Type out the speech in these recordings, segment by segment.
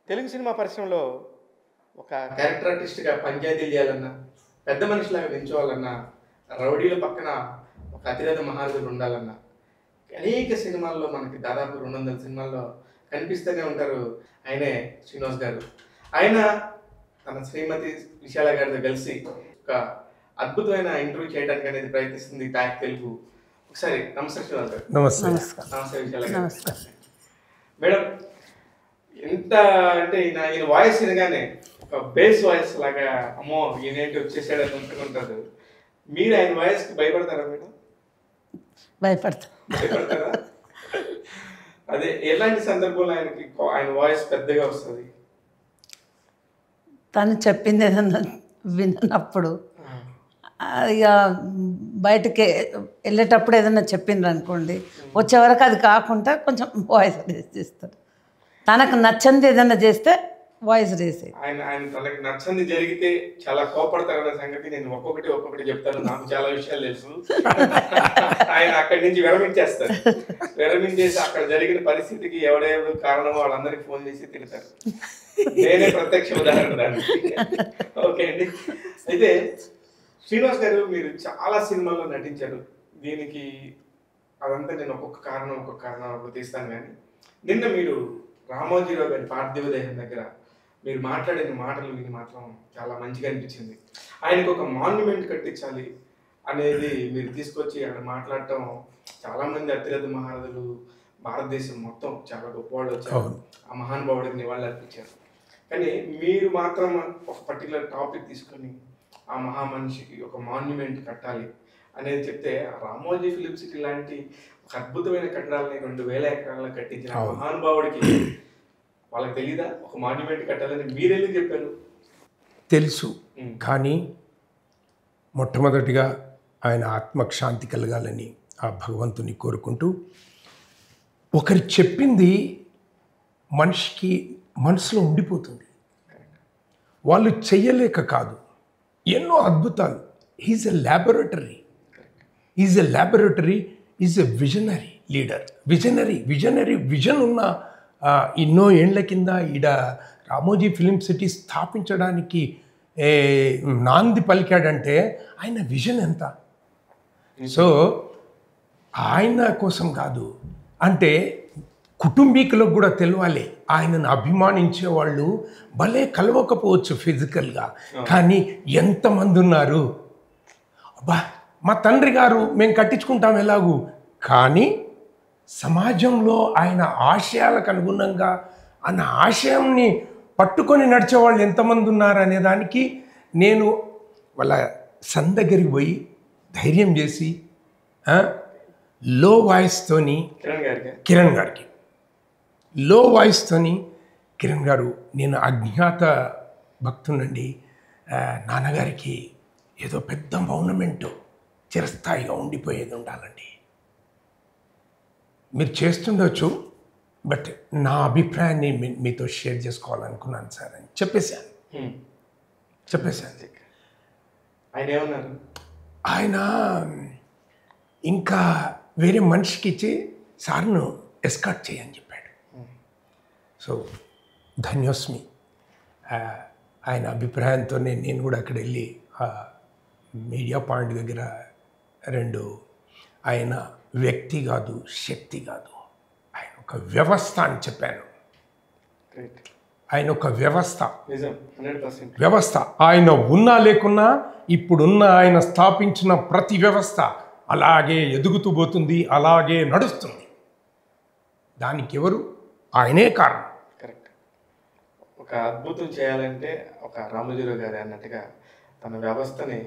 Telugu cinema పరిశ్రమలో ఒక character ఆర్టిస్ట్గా పంచాయతీలు చేయాలన్నా, పెద్ద మనిషిలాగా నిల్చోవాలన్నా, రౌడీల పక్కన ఒక అతిరథ మహారథులు ఉండాలన్నా అనేక సినిమాల్లో మనకి దాదాపు 200 సినిమాల్లో కనిపిస్తూనే ఉంటారు. ఆయనే శ్రీనివాస్ గారు. ఆయన తన శ్రీమతి విశాల గారితో కలిసి ఒక అద్భుతమైన ఇంటర్వ్యూ చేయడానికి అనేది ప్రయత్నిస్తుంది టాక్ తెలుగు. ఒకసారి నమస్తే శ్రీనివాస్ గారు. నమస్తే. నమస్తే విశాల గారు. మేడం, ఎంత అంటే ఈయన వాయిస్ వినగానే ఒక బేస్ వాయిస్ లాగా అమ్మో ఈయనేంటి వచ్చేసాడని అనుకుంటుంటారు. మీరు ఆయన వాయిస్కి భయపడతారా మేడం? భయపడతారా? అదే ఎలాంటి సందర్భంలో ఆయన వాయిస్ పెద్దగా వస్తుంది? తను చెప్పింది ఏదన్నా విన్నప్పుడు ఇక బయటకి వెళ్ళేటప్పుడు ఏదైనా చెప్పిండ్రు అనుకోండి, వచ్చే వరకు అది కాకుండా కొంచెం వాయిస్ రేస్ చేస్తారు. తనకు నచ్చంది ఏదైనా చేస్తే వాయిస్ రేసే. ఆయన తనకి నచ్చంది జరిగితే చాలా కోపడతారన్న సంగతి నేను ఒక్కొక్కటి చెప్తాను. నాకు చాలా విషయాలు తెలుసు. ఆయన అక్కడి నుంచి విరమించేసి అక్కడ జరిగిన పరిస్థితికి ఎవడెవరు కారణమో వాళ్ళందరికీ ఫోన్ చేసి తిడతారు. నేనే ప్రత్యక్ష ఉదాహరణ దానికి. ఓకే అండి. అయితే శ్రీనివాస్ గారు, మీరు చాలా సినిమాల్లో నటించారు. దీనికి అదంతా నేను ఒక్కొక్క కారణం తీస్తాను. కానీ నిన్న మీరు రామోజీరావు గారి పార్థివ దేహం దగ్గర మీరు మాట్లాడిన మాటలు విని మాత్రం చాలా మంచిగా అనిపించింది. ఆయనకు ఒక మాన్యుమెంట్ కట్టించాలి అనేది మీరు తీసుకొచ్చి అక్కడ మాట్లాడటం, చాలామంది అతిరథ మహారథులు భారతదేశం మొత్తం చాలా గొప్పవాళ్ళు వచ్చారు, ఆ మహానుభావుడికి నివాళులు అర్పించారు. కానీ మీరు మాత్రం ఒక పర్టికులర్ టాపిక్ తీసుకొని ఆ మహామనిషికి ఒక మాన్యుమెంట్ కట్టాలి అనేది చెప్తే, రామోజీ ఫిలిం సిటీ లాంటి ఒక అద్భుతమైన కట్టడాలని 2000 ఎకరాల్లో కట్టించిన మహానుభావుడికి వాళ్ళకి తెలీదా ఒక మాన్యుమెంట్ కట్టాలని? మీరెందుకు చెప్పారు? తెలుసు, కానీ మొట్టమొదటిగా ఆయన ఆత్మకు శాంతి కలగాలని ఆ భగవంతుని కోరుకుంటూ, ఒకరు చెప్పింది మనిషికి మనసులో ఉండిపోతుంది. వాళ్ళు చెయ్యలేక కాదు, ఎన్నో అద్భుతాలు. Is a laboratory, is a visionary leader. Vision ఉన్న ఎన్నో ఏండ్ల కింద ఈడ రామోజీ ఫిలిం సిటీ స్థాపించడానికి నాంది పలికాడంటే ఆయన విజన్ ఎంత. సో ఆయన కోసం కాదు, అంటే కుటుంబీకులకు కూడా తెలియాలి. ఆయనను అభిమానించే వాళ్ళు భలే కలవకపోవచ్చు ఫిజికల్గా, కానీ ఎంతమంది ఉన్నారు. అబ్బా మా తండ్రి గారు మేము కట్టించుకుంటాం ఎలాగూ, కానీ సమాజంలో ఆయన ఆశయాలకు అనుగుణంగా ఆయన ఆశయాన్ని పట్టుకొని నడిచేవాళ్ళు ఎంతమంది ఉన్నారు అనే దానికి నేను వాళ్ళ సన్ దగ్గరికి పోయి ధైర్యం చేసి లో వాయిస్తోని కిరణ్ గారు, నేను అజ్ఞాత భక్తునండి, నాన్నగారికి ఏదో పెద్ద మౌనమెంటు చిరస్థాయిగా ఉండిపోయేది ఉండాలండి, మీరు చేస్తుండొచ్చు, బట్ నా అభిప్రాయాన్ని మీతో షేర్ చేసుకోవాలనుకున్నాను సార్ అని చెప్పేశాను. ఆయన ఏమన్నారు? ఆయన ఇంకా వేరే మనిషికి ఇచ్చి సార్ను ఎస్కార్ట్ చేయని చెప్పాడు. సో ధన్యోస్మి. ఆయన అభిప్రాయంతో నేను కూడా అక్కడ వెళ్ళి మీడియా పాయింట్ దగ్గర ఆయన వ్యక్తి కాదు, శక్తి కాదు, ఆయన ఒక వ్యవస్థ అని చెప్పాను. ఆయన ఒక వ్యవస్థ. ఆయన ఉన్నా లేకున్నా ఇప్పుడున్న ఆయన స్థాపించిన ప్రతి వ్యవస్థ అలాగే ఎదుగుతూ పోతుంది, అలాగే నడుస్తుంది. దానికి ఎవరు? ఆయనే కారణం. కరెక్ట్. ఒక అద్భుతం చేయాలంటే ఒక రామోజీరావు గారు అన్నట్టుగా తన వ్యవస్థని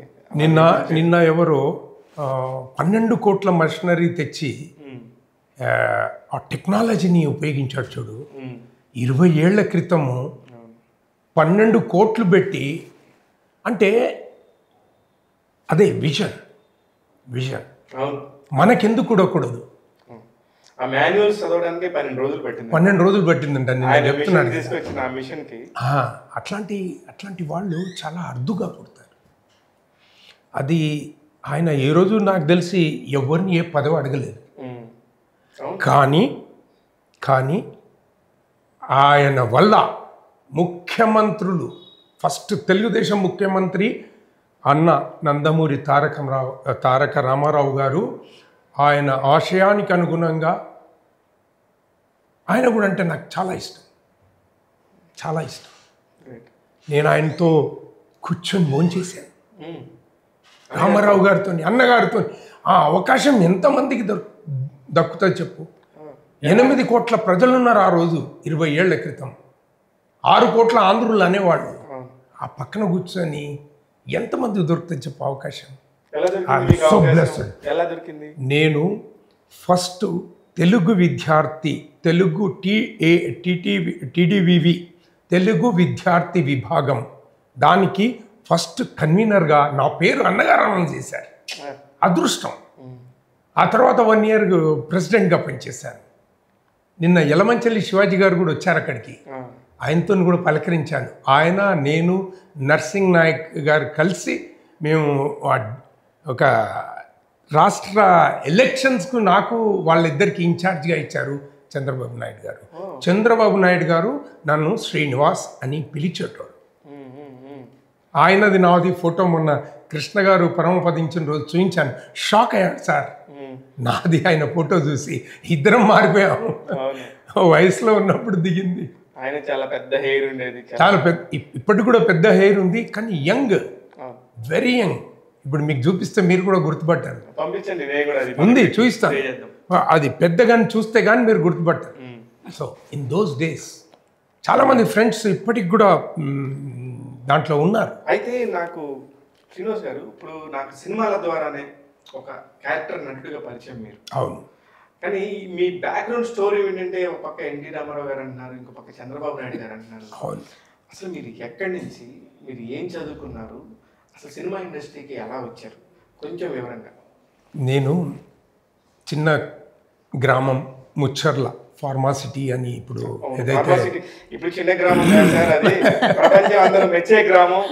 నిన్న ఎవరో 12 కోట్ల మషనరీ తెచ్చి ఆ టెక్నాలజీని ఉపయోగించాడు చూడు. 20 ఏళ్ల క్రితము 12 కోట్లు పెట్టి, అంటే అదే విజన్. మనకెందుకు కూడకూడదు? ఆ మాన్యువల్స్ చదవడానికి 12 రోజులు పట్టిందంట నేను చెప్తున్నాను. అట్లాంటి వాళ్ళు చాలా అరుదుగా పుడతారు. అది ఆయన ఏ రోజు నాకు తెలిసి ఎవరిని ఏ పదవి అడగలేదు. కానీ ఆయన వల్ల ముఖ్యమంత్రులు ఫస్ట్ తెలుగుదేశం ముఖ్యమంత్రి అన్న నందమూరి తారక రామారావు గారు ఆయన ఆశయానికి అనుగుణంగా ఆయన కూడా అంటే నాకు చాలా ఇష్టం, చాలా ఇష్టం. నేను ఆయనతో కూర్చొని భోంచేశాను రామారావు గారితో, అన్నగారితో. ఆ అవకాశం ఎంతమందికి దక్కుతుంది చెప్పు. 8 కోట్ల ప్రజలున్నారు ఆ రోజు 20 ఏళ్ల క్రితం. 6 కోట్ల ఆంధ్రులు అనేవాళ్ళు. ఆ పక్కన కూర్చొని ఎంతమంది దొరుకుతుంది చెప్పు అవకాశం. నేను ఫస్ట్ తెలుగు విద్యార్థి, తెలుగు టీడీవీవి తెలుగు విద్యార్థి విభాగం దానికి ఫస్ట్ కన్వీనర్గా నా పేరు అన్నగారు అనౌన్స్ చేశారు. అదృష్టం. ఆ తర్వాత 1 ఇయర్ ప్రెసిడెంట్గా పనిచేశాను. నిన్న యలమంచల్లి శివాజీ గారు కూడా వచ్చారు అక్కడికి. ఆయనతో కూడా పలకరించాను. ఆయన, నేను, నర్సింగ్ నాయక్ గారు కలిసి మేము ఒక రాష్ట్ర ఎలక్షన్స్కు నాకు వాళ్ళిద్దరికి ఇన్ఛార్జ్గా ఇచ్చారు చంద్రబాబు నాయుడు గారు. చంద్రబాబు నాయుడు గారు నన్ను శ్రీనివాస్ అని పిలిచేటోడు. ఆయనది నాది ఫోటో మొన్న కృష్ణ గారు పరమపదించిన రోజు చూపించాను. షాక్ అయ్యాడు సార్, నాది ఆయన ఫోటో చూసి. ఇద్దరం మారిపోయాము. వయసులో ఉన్నప్పుడు దిగింది. ఆయన చాలా పెద్ద హెయిర్ ఉండేది, చాలా పెద్ద, ఇప్పటికి కూడా పెద్ద హెయిర్ ఉంది, కానీ యంగ్, వెరీ యంగ్. ఇప్పుడు మీకు చూపిస్తే మీరు కూడా గుర్తుపట్టారు. ఉంది, చూపిస్తాను. అది పెద్దగాని చూస్తే కానీ మీరు గుర్తుపట్టారు. సో ఇన్ దోస్ డేస్ చాలామంది ఫ్రెండ్స్ ఇప్పటికి కూడా దాంట్లో ఉన్నారు. అయితే నాకు శ్రీనివాస్ గారు, ఇప్పుడు నాకు సినిమాల ద్వారానే ఒక క్యారెక్టర్ నటుడిగా పరిచయం మీరు. అవును. కానీ మీ బ్యాక్గ్రౌండ్ స్టోరీ ఏంటంటే ఒక పక్క ఎన్టీ రామారావు గారు అంటున్నారు, ఇంకో పక్క చంద్రబాబు నాయుడు గారు అంటున్నారు. అవును. అసలు మీరు ఎక్కడి నుంచి, మీరు ఏం చదువుకున్నారు, అసలు సినిమా ఇండస్ట్రీకి ఎలా వచ్చారు, కొంచెం వివరంగా. నేను చిన్న గ్రామం ముచ్చర్ల ఫార్మాసిటీ అని ఇప్పుడు ఏదైతే ఇప్పుడు చిన్న గ్రామం సార్, అది ప్రపంచం అందరూ మెచ్చే గ్రామం,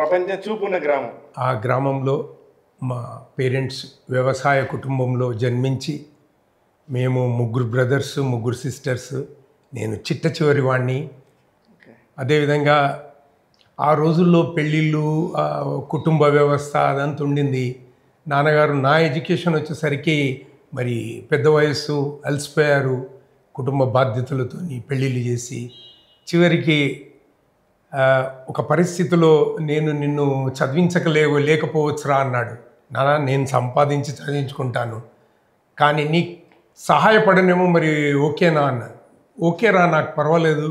ప్రపంచం చూపున్న గ్రామం. ఆ గ్రామంలో మా పేరెంట్స్ వ్యవసాయ కుటుంబంలో జన్మించి, మేము 3 బ్రదర్స్ 3 సిస్టర్స్, నేను చిట్ట చివరి వాడిని. అదేవిధంగా ఆ రోజుల్లో పెళ్ళిళ్ళు, కుటుంబ వ్యవస్థ అదంతా ఉండింది. నాన్నగారు నా ఎడ్యుకేషన్ వచ్చేసరికి మరి పెద్ద వయస్సు, అలసిపోయారు కుటుంబ బాధ్యతలతో పెళ్ళిళ్ళు చేసి. చివరికి ఒక పరిస్థితిలో నేను నిన్ను లేకపోవచ్చురా అన్నాడు. నాన్న, నేను సంపాదించి చదివించుకుంటాను, కానీ నీకు సహాయపడనేమో, మరి ఓకేనా అన్న. ఓకేరా, నాకు పర్వాలేదు,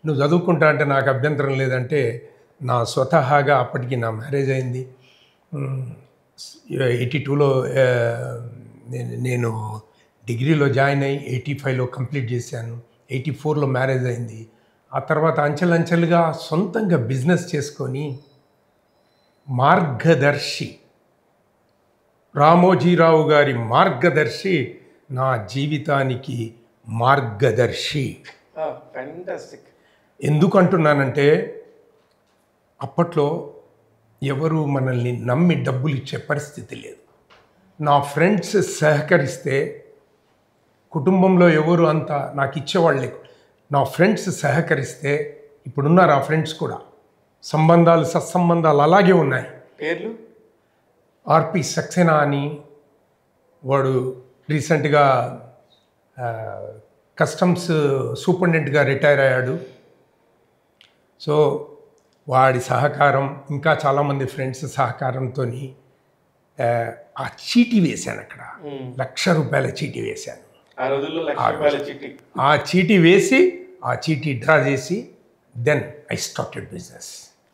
నువ్వు చదువుకుంటా అంటే నాకు అభ్యంతరం లేదంటే, నా స్వతహాగా అప్పటికి నా మ్యారేజ్ అయింది. 82లో నేను డిగ్రీలో జాయిన్ అయ్యి 85లో కంప్లీట్ చేశాను. 84లో మ్యారేజ్ అయింది. ఆ తర్వాత అంచెలంచెలుగా సొంతంగా బిజినెస్ చేసుకొని మార్గదర్శి, రామోజీరావు గారి మార్గదర్శి నా జీవితానికి మార్గదర్శి. ఎందుకు అంటున్నానంటే, అప్పట్లో ఎవరు మనల్ని నమ్మి డబ్బులు ఇచ్చే పరిస్థితి లేదు. నా ఫ్రెండ్స్ సహకరిస్తే, కుటుంబంలో ఎవరు అంతా నాకు ఇచ్చేవాళ్ళు లేరు. నా ఫ్రెండ్స్ సహకరిస్తే, ఇప్పుడున్నారు ఆ ఫ్రెండ్స్ కూడా, సంబంధాలు సత్సంబంధాలు అలాగే ఉన్నాయి. పేర్లు ఆర్పి సక్సేనా అని, వాడు రీసెంట్గా కస్టమ్స్ సూపరింటెండెంట్గా రిటైర్ అయ్యాడు. సో వాడి సహకారం, ఇంకా చాలామంది ఫ్రెండ్స్ సహకారంతో ఆ చీటీ వేశాను. అక్కడ ₹1,00,000 చీటీ వేశాను. ఆ చీటీ వేసి, ఆ చీటీ డ్రా చేసి, then I started business.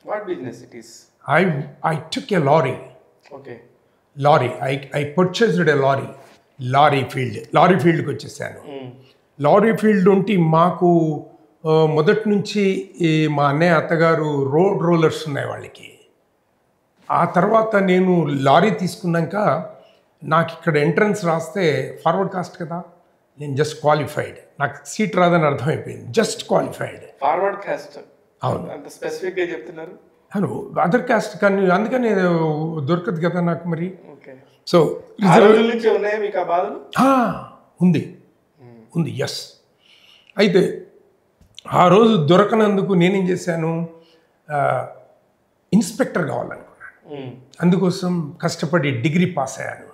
What business it is? I took a lorry. Okay. Lorry. I purchased a lorry. Lorry ఫీల్డ్కి వచ్చేసాను. లారీ ఫీల్డ్ ఉంటే మాకు మొదటి నుంచి మా అన్నయ్య అత్తగారు రోడ్ రోలర్స్ ఉన్నాయి వాళ్ళకి. ఆ తర్వాత నేను లారీ తీసుకున్నాక నాకు ఇక్కడ ఎంట్రన్స్ రాస్తే ఫార్వర్డ్ కాస్ట్ కదా, నేను జస్ట్ క్వాలిఫైడ్, నాకు సీట్ రాదని అర్థమైపోయింది. Just qualified. Forward cost? అవును. అంత స్పెసిఫిక్గా చెప్తున్నారు. అవును, అదర్ కాస్ట్ కానీ అందుకని దొరకదు కదా నాకు మరి. సో ఉంది. ఎస్. అయితే ఆ రోజు దొరకనందుకు నేనేం చేశాను, ఇన్స్పెక్టర్ కావాలనుకున్నాను. అందుకోసం కష్టపడి డిగ్రీ పాస్ అయ్యాను.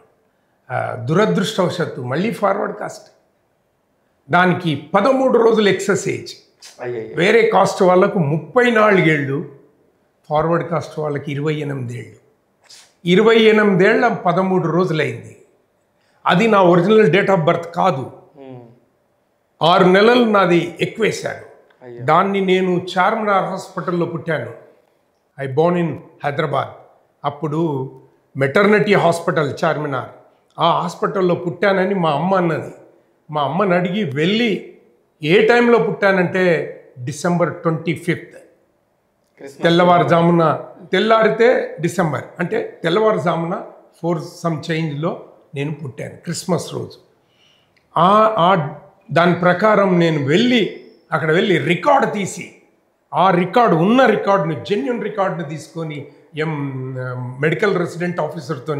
దురదృష్టవశాత్తు మళ్ళీ ఫార్వర్డ్ కాస్ట్, దానికి 13 రోజులు ఎక్సర్సైజ్. వేరే కాస్ట్ వాళ్ళకు 34 ఏళ్ళు, ఫార్వర్డ్ కాస్ట్ వాళ్ళకి 28 ఏళ్ళు. 28 ఏళ్ళ 13 రోజులైంది. అది నా ఒరిజినల్ డేట్ ఆఫ్ బర్త్ కాదు. 6 నెలలు నాది ఎక్కువేశాను. దాన్ని నేను చార్మినార్ హాస్పిటల్లో పుట్టాను. I Born in Hyderabad. అప్పుడు మెటర్నిటీ హాస్పిటల్ చార్మినార్, ఆ హాస్పిటల్లో పుట్టానని మా అమ్మ అన్నది. మా అమ్మని అడిగి వెళ్ళి ఏ టైంలో పుట్టానంటే డిసెంబర్ 25th, తెల్లవారుజామున, తెల్లారితే డిసెంబర్ అంటే తెల్లవారుజామున 4 some చేంజ్లో నేను పుట్టాను, క్రిస్మస్ రోజు. దాని ప్రకారం నేను అక్కడ వెళ్ళి రికార్డు తీసి, ఆ రికార్డు ఉన్న రికార్డుని, జెన్యున్ రికార్డుని తీసుకొని మెడికల్ రెసిడెంట్ ఆఫీసర్తో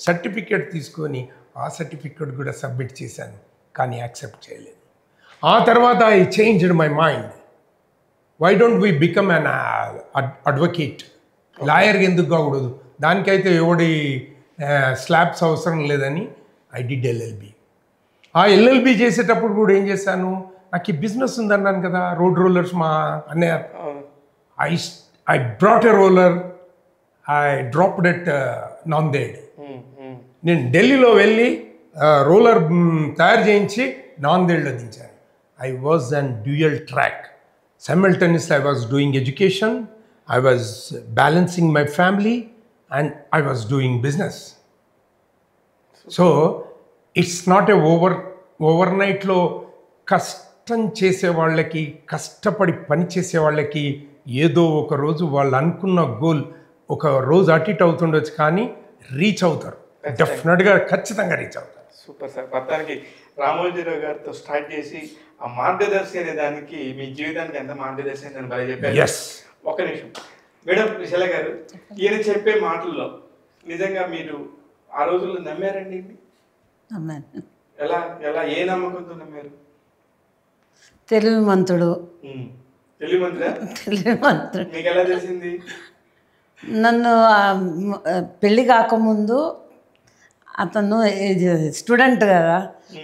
సర్టిఫికేట్ తీసుకొని ఆ సర్టిఫికేట్ కూడా సబ్మిట్ చేశాను, కానీ యాక్సెప్ట్ చేయలేదు. ఆ తర్వాత I changed my mind. Why don't we become an advocate? Lawyer ఎందుకు కాకూడదు? దానికైతే ఎవడి స్లాబ్స్ అవసరం లేదని ఐ డిడ్ ఎల్ఎల్బి. ఆ ఎల్ఎల్బి చేసేటప్పుడు కూడా ఏం చేశాను, నాకు ఈ బిజినెస్ ఉందన్నాను కదా, రోడ్ రోలర్స్ మా అన్నయ్య. I brought a roller, I dropped at Nanded. నేను ఢిల్లీలో వెళ్ళి రోలర్ తయారు చేయించి నాందేడ్లో దించాను. I was on dual track. Simultaneously, I was doing education, I was balancing my family, and I was doing business. So, it's not a overnightలో కష్టం చేసే వాళ్ళకి, కష్టపడి పని చేసే వాళ్ళకి ఏదో ఒక రోజు వాళ్ళు అనుకున్న గోల్ ఒక రోజు అటు ఇటు అవుతుండొచ్చు, కానీ రీచ్ అవుతారు. డెఫినెట్గా ఖచ్చితంగా రీచ్ అవుతారు. Super sir. మొత్తానికి రామోజీరావు గారితో స్టార్ట్ చేసి ఆ మార్గదర్శి అనే దానికి మీ జీవితానికి ఎంత మార్గదర్శి అని బాగా చెప్పారు. ఒక నిమిషం మేడం, విశాల గారు, ఈయన చెప్పే మాటల్లో నిజంగా మీరు ఆ రోజుల్లో నమ్మారండి? ఎలా ఎలా ఏ నమ్మకంతో నమ్మారు? తెలివిమంతుడు. తెలివిమంతుడు మీకు ఎలా తెలిసింది? నన్ను పెళ్ళి కాకముందు అతను స్టూడెంట్ కదా,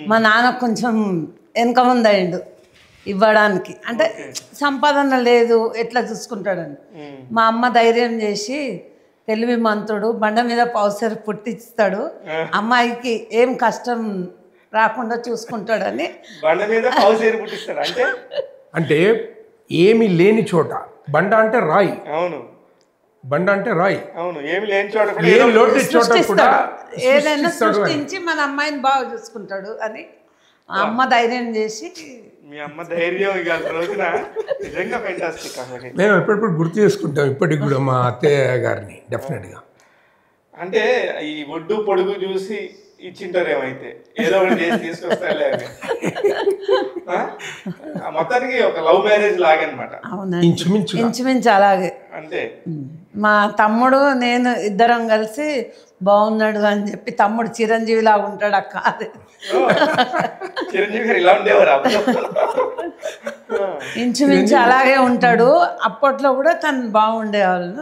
మా నాన్న కొంచెం వెనక ముందు అయిండు ఇవ్వడానికి, అంటే సంపాదన లేదు ఎట్లా చూసుకుంటాడని. మా అమ్మ ధైర్యం చేసి తెలివిమంతుడు, బండ మీద పౌసర్ పుట్టిస్తాడు, అమ్మాయికి ఏం కష్టం రాకుండా చూసుకుంటాడని. బండ మీద పౌసర్ పుట్టిస్తాడు అంటే అంటే ఏమి లేని చోట బండ అంటే రాయి. అవును, బండ అంటే రాయి. అవును, ఏమి లేని చోట ఏదైనా సృష్టించి మన అమ్మాయిని బాగా చూసుకుంటాడు అని అమ్మ ధైర్యం చేసి. మీ అమ్మ ధైర్యం రోజున నిజంగా ఫెంటాస్టిక్. మేము ఎప్పుడెప్పుడు గుర్తు చేసుకుంటాం ఇప్పటికి కూడా మా అత్తయ్య గారిని. డెఫినెట్గా అంటే ఈ ఒడ్డు పొడుగు చూసి ఇచ్చింటారు, ఏమైతే ఏదో ఒకటి చేసి తీసుకొస్తాలే అని. మొత్తానికి ఒక లవ్ మ్యారేజ్ లాగే అనమాట. ఇంచుమించు అలాగే. అంతే. మా తమ్ముడు నేను ఇద్దరం కలిసి బాగున్నాడు అని చెప్పి, తమ్ముడు చిరంజీవి లాగా ఉంటాడు అక్క. చిరంజీవి గారు ఇలా ఉండేవారు? ఇంచుమించు అలాగే ఉంటాడు. అప్పట్లో కూడా తను బాగుండేవాళ్ళు.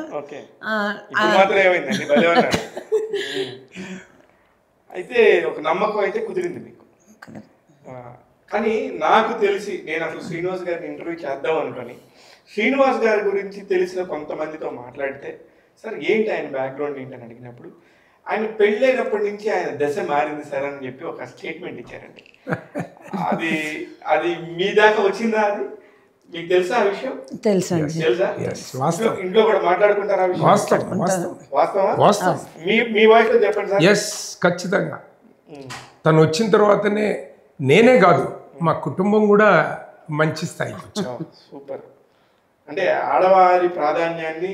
అయితే ఒక నమ్మకం అయితే కుదిరింది మీకు. కానీ నాకు తెలిసి నేను అసలు శ్రీనివాస్ గారిని ఇంటర్వ్యూ చేద్దాం అనుకొని శ్రీనివాస్ గారి గురించి తెలిసిన కొంతమందితో మాట్లాడితే, సార్ ఏంటి ఆయన బ్యాక్గ్రౌండ్ ఏంటని అడిగినప్పుడు, ఆయన పెళ్ళైనప్పటి నుంచి ఆయన దశ మారింది సార్ అని చెప్పి ఒక స్టేట్మెంట్ ఇచ్చారండి. అది అది మీ దాకా వచ్చిందా? అది మీకు తెలుసా ఆ విషయం? తెలుసా? ఇంట్లో కూడా మాట్లాడుకుంటారా ఆ విషయం? వాస్తవా? మీ వాయిస్ లో చెప్పండి సార్. ఎస్, ఖచ్చితంగా. తను వచ్చిన తర్వాతనే నేనే కాదు, మా కుటుంబం కూడా మంచి స్థాయికి వచ్చాం. సూపర్. అంటే ఆడవారి ప్రాధాన్యాన్ని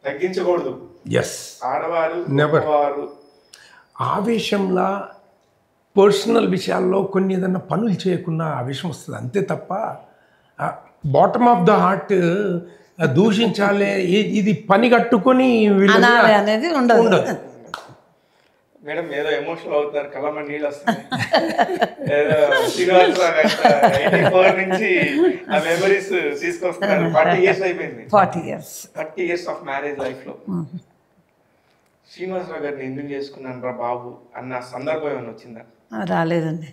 తగ్గించకూడదు. ఎస్, ఆడవారు ఆవేశంలా పర్సనల్ విషయాల్లో కొన్ని ఏదన్నా పనులు చేయకుండా ఆవేశం వస్తుంది, అంతే తప్ప బాటమ్ ఆఫ్ ద హార్ట్ దూషించాలి, ఇది పని కట్టుకొని అనేది ఉండదు. మేడం ఏదో ఎమోషనల్ అవుతున్నారు, కళ్ళమ్మ నీళ్ళు వస్తున్నాయి. ఏదో శ్రీనివాసరావు 84 నుంచి ఆ మెమరీస్ తీసుకొస్తున్నారు. 40 years అయిపోయింది. 40 years. 30 years of marriage life లో శ్రీనివాసరావు గారిని ఎందుకు చేసుకున్నాను రా బాబు అన్న సందర్భం ఏమైనా వచ్చిందా? రాలేదండి,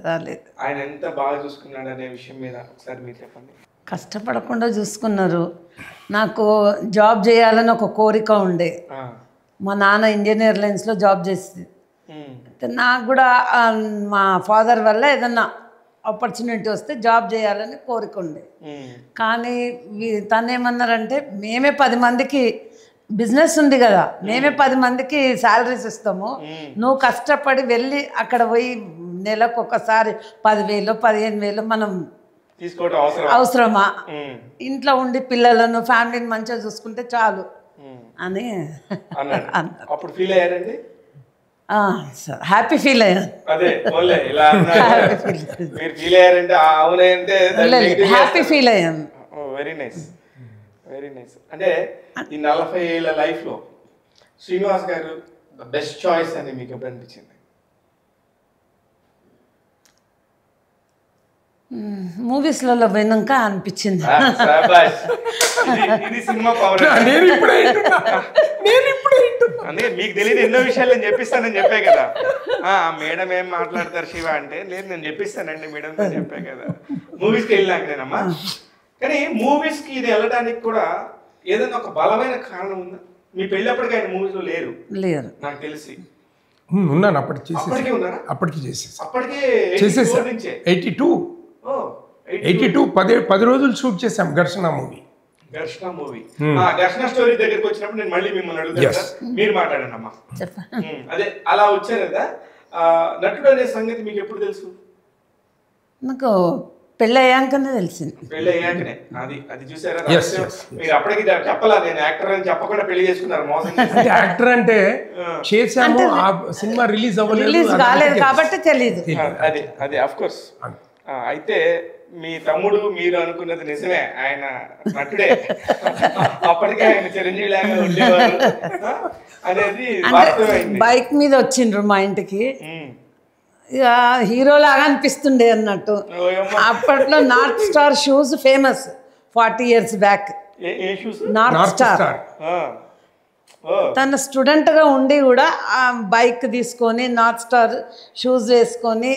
రాలేదు. ఆయన ఎంత బాగా చూసుకున్నాడు అనే విషయం మీద ఒకసారి మీరు చెప్పండి. కష్టపడకుండా చూసుకున్నారు. నాకు జాబ్ చేయాలని ఒక కోరిక ఉండే. మా నాన్న ఇండియన్ ఎయిర్లైన్స్లో జాబ్ చేసింది. నాకు కూడా మా ఫాదర్ వల్ల ఏదన్నా ఆపర్చునిటీ వస్తే జాబ్ చేయాలని కోరిక ఉండే. కానీ తను ఏమన్నారంటే, మేమే 10 మందికి బిజినెస్ ఉంది కదా, మేమే 10 మందికి శాలరీస్ ఇస్తాము, నువ్వు కష్టపడి వెళ్ళి అక్కడ పోయి నెలకు ఒకసారి 10,000 15,000 మనం తీసుకోవడం అవసరమా, ఇంట్లో ఉండి పిల్లలను ఫ్యామిలీని మంచిగా చూసుకుంటే చాలు అని అప్పుడు ఫీల్ అయ్యారండి. హ్యాపీ ఫీల్ అయ్యాను. అదే ఇలా మీరు ఫీల్ అయ్యారంటే అవునంటే హ్యాపీ ఫీల్ అయ్యాను. Very nice, very nice. అంటే ఈ 40 ఏళ్ళ లైఫ్ లో శ్రీనివాస్ గారు బెస్ట్ చాయిస్ అని మీకు ఎప్పుడు అనిపించింది? మూవీస్లలో పోయినాక అనిపించింది. ఇది సినిమా పవర్. అందుకే మీకు తెలియదు ఎన్నో విషయాలు నేను చెప్పిస్తానని చెప్పే కదా. మేడం ఏం మాట్లాడతారు శివ అంటే, లేదు నేను చెప్పిస్తానండి మేడం అని చెప్పే కదా మూవీస్కి వెళ్ళినాక నేనమ్మా. కానీ మూవీస్కి ఇది వెళ్ళడానికి కూడా ఏదైనా ఒక బలమైన కారణం ఉందా? మీ పెళ్ళప్పటికి ఆయన మూవీస్లో లేరు నాకు తెలిసి. ఉన్నాను అప్పటికి, అప్పటికి చేసేసి అప్పటికే చేసేసి 82 10 రోజులు షూట్ చేసాం ఘర్షణ మూవీ. ఘర్షణ స్టోరీ దగ్గరికి వచ్చినప్పుడు నేను మళ్ళీ మిమ్మల్ని అడుగుతాను, మీరు మాట్లాడండి అమ్మా. అదే అలా వచ్చారు కదా. నటుడు అనే సంగతి మీకు ఎప్పుడు తెలుసు? నాకు పెళ్ళి అయ్యాకనే తెలిసింది. పెళ్ళి అయ్యాకనే. అది చూసారా మీరు? అప్పటికి చెప్పలా, నేను యాక్టర్ అని చెప్పకుండా పెళ్లి చేసుకున్నారు. మోసం యాక్టర్ అంటే చేసాము, ఆ సినిమా రిలీజ్ కాలేదు కాబట్టి తెలియదు. అది ఆఫ్ కోర్స్. అయితే మీ తమ్ముడు మీరు అనుకున్నది నిజమే, ఆయన నటుడే, అప్పటికే ఆయన చిరంజీవి లాగా ఉండేవారు అనేది వాస్తవమైంది. బైక్ మీద వచ్చిండ్రు మా ఇంటికి, ఇక హీరో లాగా అనిపిస్తుండే అన్నట్టు. అప్పట్లో north star shoes famous 40 years back. North star. తన స్టూడెంట్గా ఉండి కూడా ఆ బైక్ తీసుకొని నార్త్ స్టార్ షూస్ వేసుకొని,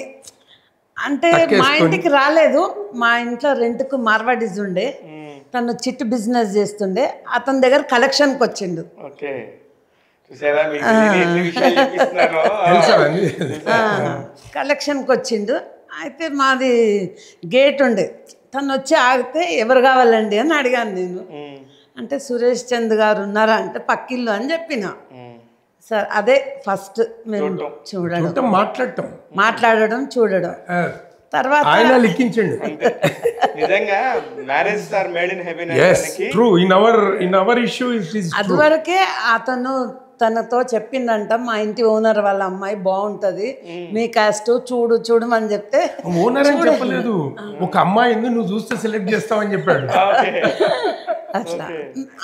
అంటే మా ఇంటికి రాలేదు, మా ఇంట్లో రెంట్కు మార్వాడీస్ ఉండే, తను చిట్ బిజినెస్ చేస్తుండే, అతని దగ్గర కలెక్షన్కి వచ్చిండు. కలెక్షన్కి వచ్చిండు. అయితే మాది గేట్ ఉండే, తను వచ్చి ఆగితే ఎవరు కావాలండి అని అడిగాను నేను. అంటే సురేష్ చంద్ గారు ఉన్నారా అంటే పక్కిల్లు అని చెప్పిన. సార్ అదే ఫస్ట్ మేము చూడడం, మాట్లాడడం చూడడం. తర్వాత ఆయన లిఖించండి. నిజంగా marriage are made in heaven. True. In our issue అదివరకే అతను తనతో చెప్పిందంట, మా ఇంటి ఓనర్ వాళ్ళ అమ్మాయి బాగుంటది, మీ కాస్ట్ చూడు అని చెప్తే, ఓనర్ అని చెప్పలేదు, ఒక అమ్మాయి నువ్వు చూస్తే సెలెక్ట్ చేస్తావని చెప్పాడు. అట్లా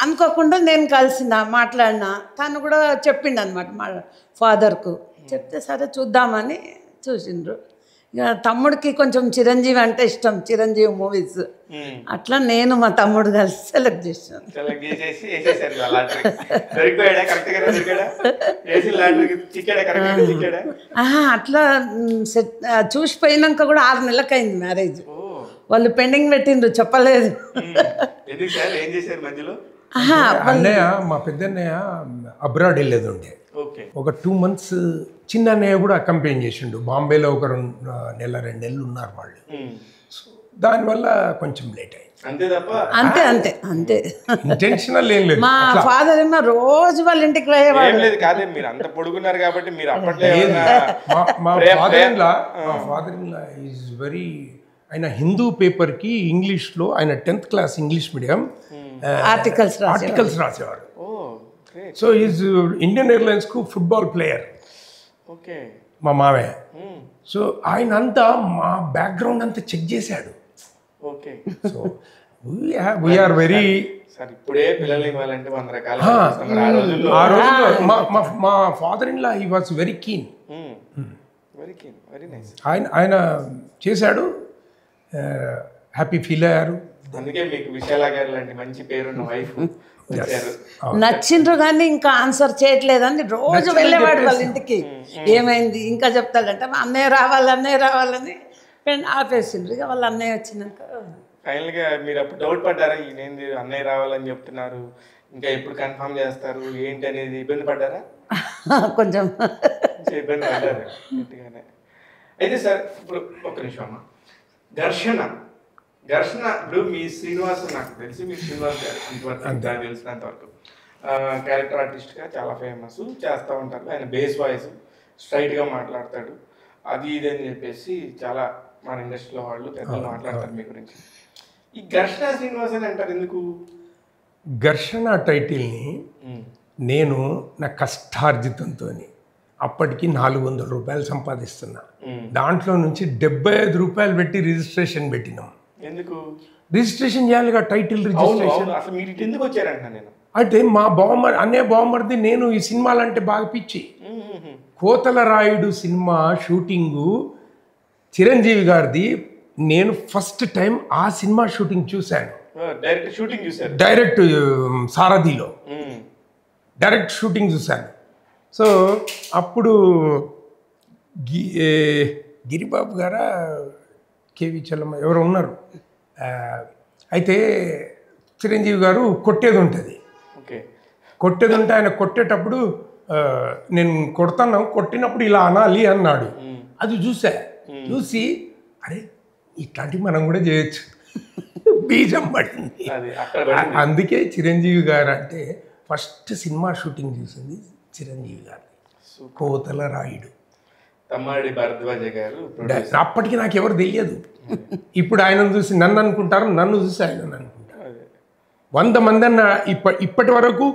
అనుకోకుండా నేను మాట్లాడినా, తను కూడా చెప్పిండు అనమాట మా ఫాదర్కు. చెప్తే సరే చూద్దామని చూసిండ్రు. ఇక తమ్ముడికి కొంచెం చిరంజీవి అంటే ఇష్టం, చిరంజీవి మూవీస్. అట్లా నేను మా తమ్ముడు కలిసి సెలెక్ట్ చేసాను. అట్లా చూసిపోయినాక కూడా 6 నెలలకైంది మ్యారేజ్. వాళ్ళు పెండింగ్ పెట్టిండ్రు, చెప్పలేదు. అన్నయ్య, మా పెద్దన్నయ్య అబ్రాడ్ వెళ్ళేది ఉండే. ఒక 2 months చిన్న అన్నయ్య కూడా అకంపెయిన్ చేసిండు. బాంబేలో ఒక 2 నెలలు 2 నెలలు ఉన్నారు వాళ్ళు. సో దానివల్ల కొంచెం లేట్ అయింది. అంతే ఇంటెన్షనల్ ఏం లేదు. మా ఫాదర్ ఏమో రోజు వాళ్ళ ఇంటికి పోయేవాడు. మా father in law is very, ఆయన హిందూ పేపర్కి ఇంగ్లీష్లో ఆయన 10th class English medium articles రాసేవాడు. సో ఈజ్ ఇండియన్ ఎయిర్లైన్స్కు ఫుట్బాల్ ప్లేయర్ మా మావయ్య. సో ఆయన అంతా మా బ్యాక్గ్రౌండ్ అంతా చెక్ చేశాడు. సో వీఆర్ వెరీ సార్ ఇప్పుడే పిల్లల్ని ఇవ్వాలంటే 100 రకాలు ఆలోచిస్తున్నారు. ఆ రోజుల్లో ఆ రోజుల్లో మా father in law he was very keen. Very nice. ఆయన చేశాడు, హ్యాపీ ఫీల్ అయ్యారు. అందుకే మీకు విశాల గారు లాంటి మంచి పేరున్న వైఫ్ వచ్చారు. నచ్చిండ్రు కానీ ఇంకా ఆన్సర్ చేయట్లేదని రోజు వెళ్ళేవాడు వాళ్ళ ఇంటికి. ఏమైంది ఇంకా చెప్తాడంటే అన్నయ్య రావాలని ఆపేసిండ్రు. ఇక వాళ్ళ అన్నయ్య వచ్చినాక ఫైనల్ గా మీరు అప్పుడు డౌట్ పడ్డారా, ఈయనేంది అన్నయ్య రావాలని చెప్తున్నారు, ఇంకా ఎప్పుడు కన్ఫర్మ్ చేస్తారు ఏంటి అనేది ఇబ్బంది పడ్డారా? కొంచెం ఇబ్బంది పడ్డారు గట్టిగానే. అయితే సార్ ఇప్పుడు ఒక్క నిమిషం అమ్మా, ఘర్షణ ఇప్పుడు మీ శ్రీనివాస్, నాకు తెలిసి మీ శ్రీనివాస్ గారు అంతవరకు నాకు తెలిసినంత వరకు క్యారెక్టర్ ఆర్టిస్ట్గా చాలా ఫేమస్, చేస్తూ ఉంటారు. ఆయన బేస్ వాయిస్ స్ట్రైట్గా మాట్లాడతాడు, అది ఇది అని చెప్పేసి చాలా మన ఇండస్ట్రీలో వాళ్ళు పెద్దలు మాట్లాడతారు మీ గురించి. ఈ ఘర్షణ శ్రీనివాస్ అని అంటారు ఎందుకు? ఘర్షణ టైటిల్ని నేను నా కష్టార్జితంతో అప్పటికి 400 రూపాయలు సంపాదిస్తున్నా. దాంట్లో నుంచి 75 రూపాయలు పెట్టి రిజిస్ట్రేషన్ పెట్టినాం. ఎందుకు రిజిస్ట్రేషన్ చేయాలిగా, టైటిల్ రిజిస్ట్రేషన్. అసలు మీరు ఇటు ఎందుకు వచ్చారంట? నేను అంటే మా బావమరిది నేను ఈ సినిమాలంటే బాగా పిచ్చి. కోతల రాయుడు సినిమా షూటింగు చిరంజీవి గారిది, నేను ఫస్ట్ టైం ఆ సినిమా షూటింగ్ చూశాను. డైరెక్ట్ షూటింగ్ చూశారు? డైరెక్ట్ సారథిలో డైరెక్ట్ షూటింగ్ చూశాను. సో అప్పుడు గిరిబాబు గారా కేవి చల్లమ్మ ఎవరో ఉన్నారు. అయితే చిరంజీవి గారు కొట్టేది ఉంటుంది. కొట్టేది ఉంటే ఆయన కొట్టేటప్పుడు నేను కొట్టినప్పుడు ఇలా అనాలి అన్నాడు. అది చూసి అరే ఇట్లాంటివి మనం కూడా చేయొచ్చు, బీజం పడింది. అందుకే చిరంజీవి గారు అంటే ఫస్ట్ సినిమా షూటింగ్ చూసింది చిరంజీవి గారు, కోతల రాయుడు. తమ్మాడి భరద్వాజ గారు అప్పటికి నాకు ఎవరు తెలియదు. ఇప్పుడు ఆయనను చూసి నన్ను అనుకుంటారు, నన్ను చూసి ఆయన అనుకుంటారు. 100 మంది అన్న ఇప్పటి వరకు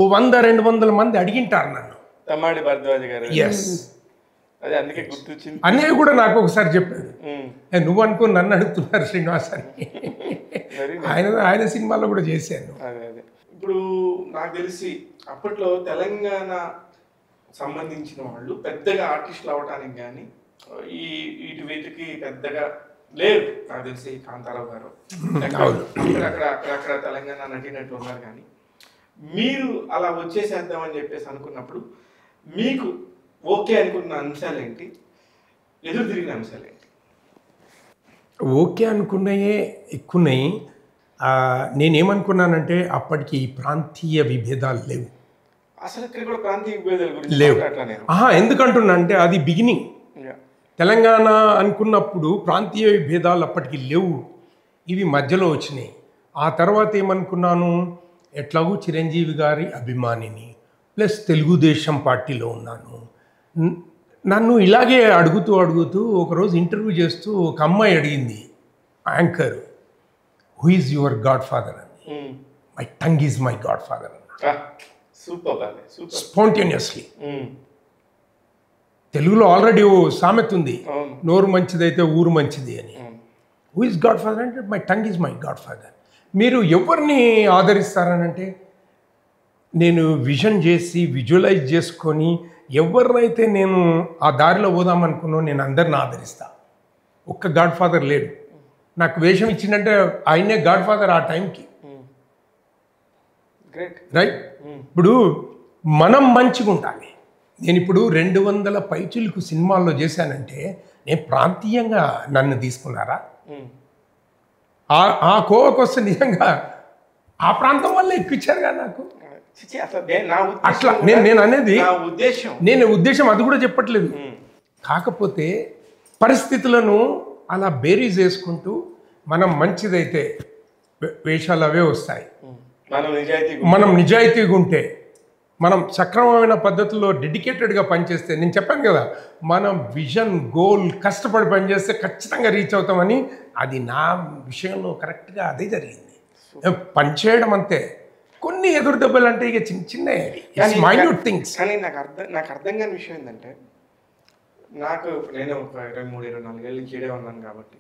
100-200 మంది అడిగింటారు నన్ను తమ్మాడి భరద్వాజ గారు. ఎస్, అదే అందుకే గుర్తొచ్చింది. అన్నయ్య కూడా నాకు ఒకసారి చెప్పాడు, నువ్వు అనుకో నన్ను అడుగుతున్నారు శ్రీనివాస్ అని. ఆయన సినిమాలో కూడా చేశాను. అదే ఇప్పుడు నాకు తెలిసి అప్పట్లో తెలంగాణ సంబంధించిన వాళ్ళు పెద్దగా ఆర్టిస్టులు అవటానికి కానీ వీటికి పెద్దగా లేరు. నాకు తెలిసి కాంతారావు గారు అక్కడ తెలంగాణ నటినట్టు ఉన్నారు. కానీ మీరు అలా వచ్చేసేద్దామని చెప్పేసి అనుకున్నప్పుడు మీకు ఓకే అనుకున్న అంశాలు ఏంటి, ఎదురు తిరిగిన అంశాలు ఏంటి? ఓకే అనుకున్నాయే ఎక్కున్నాయి. నేనేమనుకున్నానంటే అప్పటికి ప్రాంతీయ విభేదాలు లేవు, అసలు ఇక్కడ కూడా ప్రాంతీయ విభేదాల గురించి లేవు. ఎందుకంటున్నా అంటే అది బిగినింగ్. తెలంగాణ అనుకున్నప్పుడు ప్రాంతీయ విభేదాలు అప్పటికి లేవు, ఇవి మధ్యలో వచ్చినాయి. ఆ తర్వాత ఏమనుకున్నాను, ఎట్లాగూ చిరంజీవి గారి అభిమానిని, ప్లస్ తెలుగుదేశం పార్టీలో ఉన్నాను. నన్ను ఇలాగే అడుగుతూ ఒకరోజు ఇంటర్వ్యూ చేస్తూ ఒక అమ్మాయి అడిగింది, anchor, who is your godfather అని. My tongue is my godfather అన్న. స్పాంటేనియస్లీ. తెలుగులో ఆల్రెడీ ఓ సామెత ఉంది, నోరు మంచిదైతే ఊరు మంచిది అని. హూ ఈజ్ గాడ్ ఫాదర్ అంటే my tongue is my godfather. మీరు ఎవరిని ఆదరిస్తారనంటే, నేను విజన్ చేసి విజువలైజ్ చేసుకొని ఎవరినైతే నేను ఆ దారిలో పోదామనుకున్నానో నేను అందరిని ఆదరిస్తా. ఒక్క గాడ్ ఫాదర్ లేడు. నాకు వేషం ఇచ్చిందంటే ఆయనే గాడ్ ఫాదర్ ఆ టైంకి. రైట్. ఇప్పుడు మనం మంచిగా ఉండాలి. నేను ఇప్పుడు 200 పైచులకు సినిమాల్లో చేశానంటే నేను ప్రాంతీయంగా నన్ను తీసుకున్నారా? ఆ కోవకు వస్తే నిజంగా ఆ ప్రాంతం వల్ల ఎక్కించారుగా నాకు. అట్లా నేను అనేది నేను ఉద్దేశం అది కూడా చెప్పట్లేదు. కాకపోతే పరిస్థితులను అలా బేరీజ్ చేసుకుంటూ మనం మంచిదైతే వేషాలు అవే వస్తాయి. మనం నిజాయితీగా ఉంటే, మనం సక్రమమైన పద్ధతుల్లో డెడికేటెడ్గా పనిచేస్తే, నేను చెప్పాను కదా, మనం విజన్ గోల్ కష్టపడి పనిచేస్తే ఖచ్చితంగా రీచ్ అవుతామని. అది నా విషయంలో కరెక్ట్గా అదే జరిగింది. పనిచేయడం అంతే. కొన్ని ఎదురు దెబ్బలు అంటే ఇక చిన్న మైన్యూట్ థింగ్స్. కానీ నాకు అర్థం కాని విషయం ఏంటంటే, నేను ఒక 23-24 ఏళ్ళ నుంచి చేయడే ఉన్నాను కాబట్టి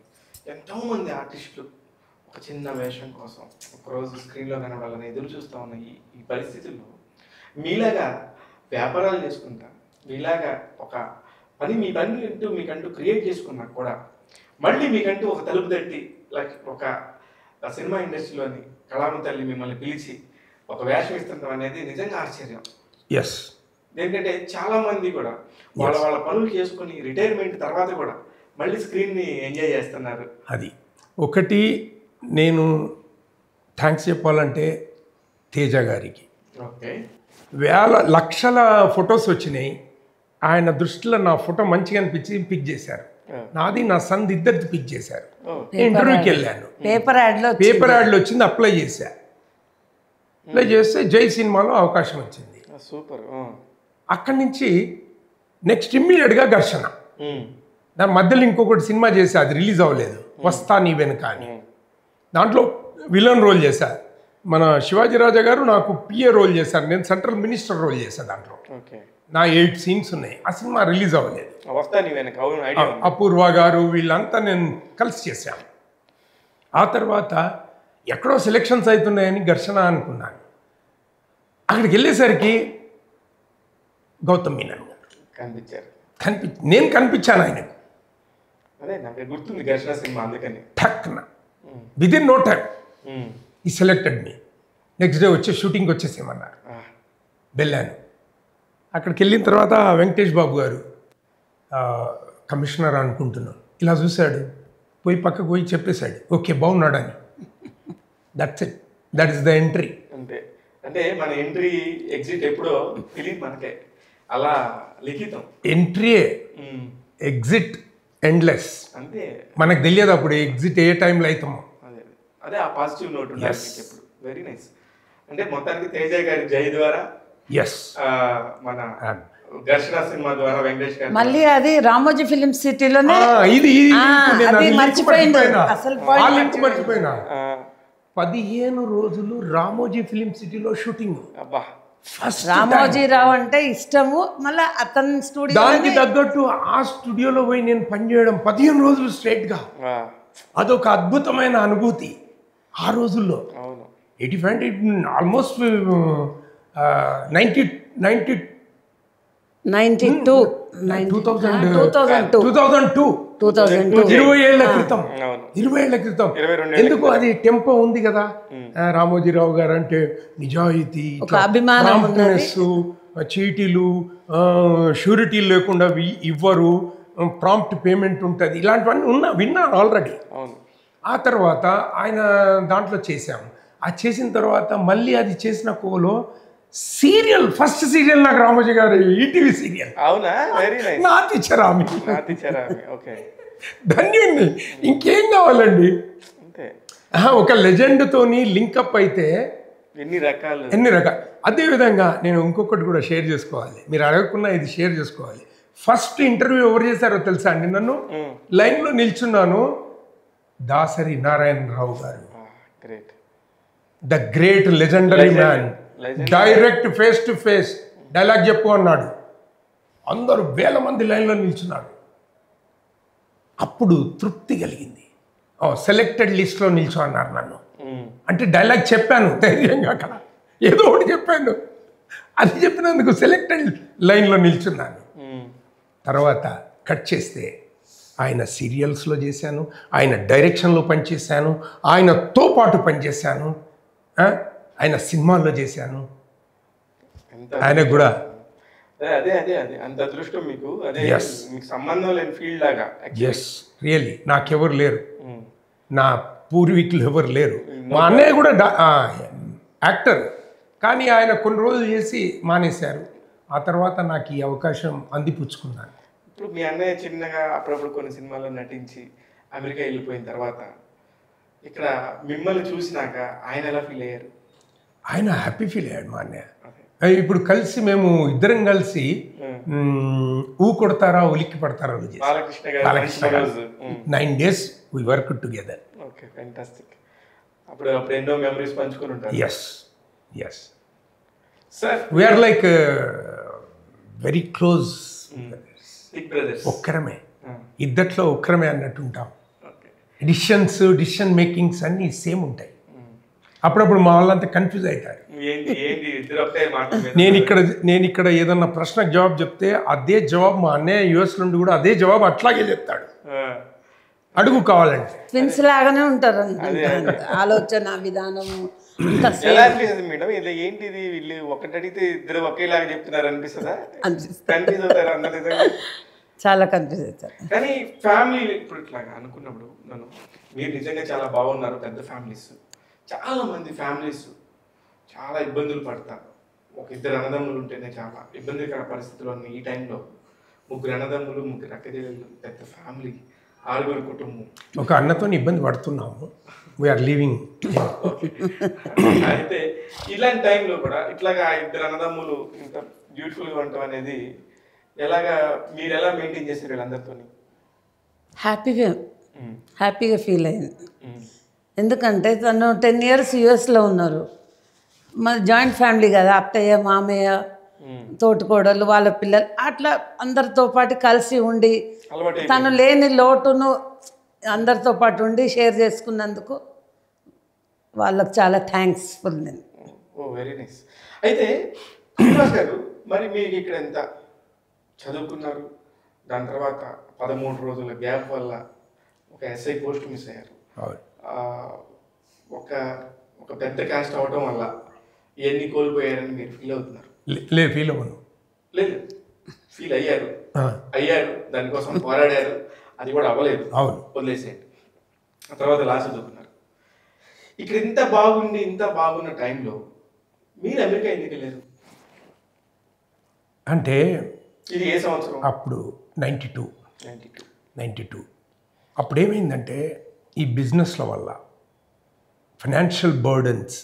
ఎంతోమంది ఆర్టిస్టులు ఒక చిన్న వేషం కోసం ఒకరోజు స్క్రీన్లో కనబడాలని ఎదురు చూస్తూ ఉన్న ఈ పరిస్థితుల్లో మీలాగా వ్యాపారాలు చేసుకుంటా, మీలాగా ఒక పని మీ పని మీకంటూ క్రియేట్ చేసుకున్నా కూడా మళ్ళీ మీకంటూ ఒక తలుపు తట్టి ఒక సినిమా ఇండస్ట్రీలోని కళామ తల్లి మిమ్మల్ని పిలిచి ఒక వేషం ఇస్తుండడం అనేది నిజంగా ఆశ్చర్యం. ఎస్, ఎందుకంటే చాలా మంది కూడా వాళ్ళ పనులు చేసుకుని రిటైర్మెంట్ తర్వాత కూడా మళ్ళీ స్క్రీన్ని ఎంజాయ్ చేస్తున్నారు. అది ఒకటి నేను థ్యాంక్స్ చెప్పాలంటే తేజ గారికి. ఓకే, లక్షల ఫొటోస్ వచ్చినాయి. ఆయన దృష్టిలో నా ఫోటో మంచిగా అనిపించి పిక్ చేశారు. నాది నా సంది ఇద్దరిది పిక్ చేశారు. ఇంటర్వ్యూకి వెళ్ళాను, పేపర్ యాడ్లో వచ్చింది, అప్లై చేశా. అప్లై చేస్తే జై సినిమాలో అవకాశం వచ్చింది. సూపర్. అక్కడి నుంచి నెక్స్ట్ ఇమ్మీడియట్గా ఘర్షణ. దాని మధ్యలో ఇంకొకటి సినిమా చేశా, అది రిలీజ్ అవ్వలేదు, వస్తా నీ వెనుక అని. దాంట్లో విలన్ రోల్ చేశా. మన శివాజీ రాజా గారు నాకు పిఏ రోల్ చేశారు, నేను సెంట్రల్ మినిస్టర్ రోల్ చేశా. దాంట్లో నా 8 సీన్స్ ఉన్నాయి. ఆ సినిమా రిలీజ్ అవ్వలేదు. అపూర్వ గారు వీళ్ళంతా నేను కలిసి చేశాను. ఆ తర్వాత ఎక్కడో సెలెక్షన్స్ అవుతున్నాయని ఘర్షణ అనుకున్నాను. అక్కడికి వెళ్ళేసరికి గౌతమ్ మీనన్ గారు కనిపించారు. నేను కనిపించాను ఆయనకు. అదే నాకు గుర్తుంది ఘర్షణ సినిమా, అందుకని ఠక్న విదిన్ నో టైం ఈ సెలెక్టెడ్ మీ. నెక్స్ట్ డే వచ్చే షూటింగ్కి వచ్చేసేమన్నారు. వెళ్ళాను. అక్కడికి వెళ్ళిన తర్వాత వెంకటేష్ బాబు గారు కమిషనర్ అనుకుంటున్నాను, ఇలా చూశాడు, పోయి పక్కకు పోయి చెప్పేశాడు ఓకే బాగున్నాడని. That's it, that is the entry. అంతే. అంటే మన ఎంట్రీ ఎగ్జిట్ ఎప్పుడో తెలియదు మనకే, అలా లిఖితం. ఎంట్రీయే, ఎగ్జిట్ ఎండ్లెస్. అంతే, మనకు తెలియదు అప్పుడు ఎగ్జిట్ ఏ టైంలో అవుతామో. అదే అదే ఆ పాజిటివ్ నోట్ ఉండాలి ఎప్పుడు. Very nice. అంటే మొత్తానికి తేజ గారి జై ద్వారా మన ఘర్షణ సినిమా ద్వారా వెంకటేష్ గారు మళ్ళీ అది రామోజీ ఫిలిం సిటీలోనే మర్చిపోయినా 15 రోజులు రామోజీ ఫిలిం సిటీలో షూటింగ్. అబ్బా, రామోజీరావు అంటే ఇష్టము. మళ్ళీ అతని స్టూడియో దానికి తగ్గట్టు ఆ స్టూడియోలో పోయి నేను పనిచేయడం 15 రోజులు స్ట్రైట్ గా, అదొక అద్భుతమైన అనుభూతి ఆ రోజుల్లో. 85 ఆల్మోస్ట్ 2002 20 ఏళ్ల క్రితం. ఎందుకు అది టెంపో ఉంది కదా. రామోజీరావు గారు అంటే నిజాయితీ, చీటీలు, షూరిటీలు లేకుండా ఇవ్వరు, ప్రాంప్ట్ పేమెంట్ ఉంటుంది, ఇలాంటివన్నీ విన్నాను ఆల్రెడీ. ఆ తర్వాత ఆయన దాంట్లో చేశాము. అది చేసిన తర్వాత మళ్ళీ అది చేసిన కోలో సీరియల్, ఫస్ట్ సీరియల్ నాకు రామోజీ గారు ఈటీవీ సీరియల్. అవునా? Very nice. నాతిచరామి. ఓకే, ధన్యుణ్ణి, ఇంకేం కావాలండి. అంతే, ఒక లెజెండ్ తోని లింకప్ అయితే ఎన్ని రకాలు. అదేవిధంగా నేను ఇంకొకటి కూడా షేర్ చేసుకోవాలి, మీరు అడగకుండా ఇది షేర్ చేసుకోవాలి. ఫస్ట్ ఇంటర్వ్యూ ఎవరు చేశారో తెలుసా అండి? నన్ను లైన్లో నిల్చున్నాను, దాసరి నారాయణరావు గారు, the great legendary man, direct face to face dialogue చెప్పు అన్నాడు. అందరూ వేల మంది లైన్లో నిల్చున్నారు. అప్పుడు తృప్తి కలిగింది. సెలెక్టెడ్ లిస్ట్లో నిల్చో అన్నారు నన్ను. అంటే డైలాగ్ చెప్పాను ధైర్యంగా, అక్కడ ఏదో ఒకటి చెప్పాను. అది చెప్పినందుకు సెలెక్టెడ్ లైన్లో నిల్చున్నాను. తర్వాత కట్ చేస్తే ఆయన సీరియల్స్లో చేశాను, ఆయన డైరెక్షన్లో పనిచేశాను, ఆయనతో పాటు పనిచేశాను, ఆయన సినిమాల్లో చేశాను. ఆయన కూడా అదే అదే అదే అంత అదృష్టం మీకు. అదే మీకు సంబంధం లేని ఫీల్డ్ లాగా. ఎస్, రియల్లీ నాకెవరు లేరు, నా పూర్వీకులు ఎవరు లేరు. మా అన్నయ్య కూడా యాక్టర్, కానీ ఆయన కొన్ని రోజులు చేసి మానేశారు. ఆ తర్వాత నాకు ఈ అవకాశం అందిపుచ్చుకున్నాను. ఇప్పుడు మీ అన్నయ్య చిన్నగా అప్పుడప్పుడు కొన్ని సినిమాల్లో నటించి అమెరికా వెళ్ళిపోయిన తర్వాత ఇక్కడ మిమ్మల్ని చూసినాక ఆయన ఎలా ఫీల్ అయ్యారు? ఆయన హ్యాపీ ఫీల్ అయ్యాడు మా అన్నయ్య. ఇప్పుడు కలిసి మేము ఇద్దరం కలిసి ఊ కొడతారా ఉలిక్కి పడతారా 9 days we worked together. Okay, fantastic. అప్పుడు ఎన్నో మెమరీస్ పంచుకొని ఉంటారు. yes sir, we are like very close big brothers. ఒక్కరమే, ఇద్దట్లో ఒక్కరమే అన్నట్టు ఉంటాం. ఓకే, డిసిషన్ మేకింగ్స్ అన్నీ సేమ్ ఉంటాయి. అప్పుడప్పుడు మా వాళ్ళంతా కన్ఫ్యూజ్ అవుతారు. ఏంటి ఏంటి ఇద్దరు ఒకటే మాట మీద. నేను ఇక్కడ ఏదన్నా ప్రశ్నకు జవాబు చెప్తే అదే జవాబు మా అన్నయ్య యుఎస్ నుండి కూడా అదే జవాబు అట్లాగే చెప్తాడు. అడుగు కావాలంటే ట్విన్స్ లాగానే ఉంటారు ఆలోచన విధానము. ఎలా అనిపిస్తుంది మేడం? ఇది ఏంటిది వీళ్ళు ఒకటి అడిగితే ఇద్దరు ఒకేలాగా చెప్తున్నారు అనిపిస్తుందా? కన్ఫ్యూజ్ అవుతారు అందరు నిజంగా, చాలా కన్ఫ్యూజ్ అవుతారు. కానీ ఫ్యామిలీ ఇప్పుడు ఇట్లాగా అనుకున్నప్పుడు మీరు నిజంగా చాలా బాగున్నారు. పెద్ద ఫ్యామిలీస్, చాలా మంది ఫ్యామిలీస్ చాలా ఇబ్బందులు పడతారు. ఒక ఇద్దరు అన్నదమ్ములు ఉంటేనే చాలా ఇబ్బందికర పరిస్థితుల్లో ఈ టైంలో ముగ్గురు అన్నదమ్ములు, ముగ్గురు అక్కజల్లు, పెద్ద ఫ్యామిలీ, 6 కుటుంబం. ఒక అన్నతో ఇబ్బంది పడుతున్నాము. We are leaving. అయితే ఇలాంటి టైంలో కూడా ఇట్లాగా ఇద్దరు అన్నదమ్ములు ఇంత బ్యూటిఫుల్గా ఉండటం అనేది ఎలాగా, మీరు ఎలా మెయింటైన్ చేశారు వీళ్ళందరితో? హ్యాపీగా ఫీల్ అయింది. ఎందుకంటే తను 10 years యుఎస్లో ఉన్నారు. మరి జాయింట్ ఫ్యామిలీ కదా, అత్తయ్య, మామయ్య, తోటికోడలు, వాళ్ళ పిల్లలు, అట్లా అందరితో పాటు కలిసి ఉండి తను లేని లోటును అందరితో పాటు ఉండి షేర్ చేసుకున్నందుకు వాళ్ళకు చాలా థ్యాంక్స్ఫుల్ నేను. ఓ వెరీ నైస్. అయితే శ్రీనివాస్ గారు, మరి మీరు ఇక్కడ ఎంత చదువుకున్నారు, దాని తర్వాత 13 రోజుల గ్యాప్ వల్ల ఒక ఎస్ఐ పోస్ట్ మిస్ అయ్యారు. ఒక పెద్ద కాస్ట్ అవడం వల్ల ఇవన్నీ కోల్పోయారని మీరు ఫీల్ అవుతున్నారు? లేదు, ఫీల్ అవ్వను. లేదు, ఫీల్ అయ్యారు. దానికోసం పోరాడారు, అది కూడా అవ్వలేదు, వదిలేసేయండి. ఆ తర్వాత లాస్ట్ చదువుకున్నారు. ఇక్కడ ఇంత బాగున్న టైంలో మీరు అమెరికా ఎందుకు వెళ్ళారు? అంటే ఇది ఏ సంవత్సరం? అప్పుడు 92. అప్పుడు ఏమైందంటే ఈ బిజినెస్ల వల్ల ఫైనాన్షియల్ బర్డన్స్.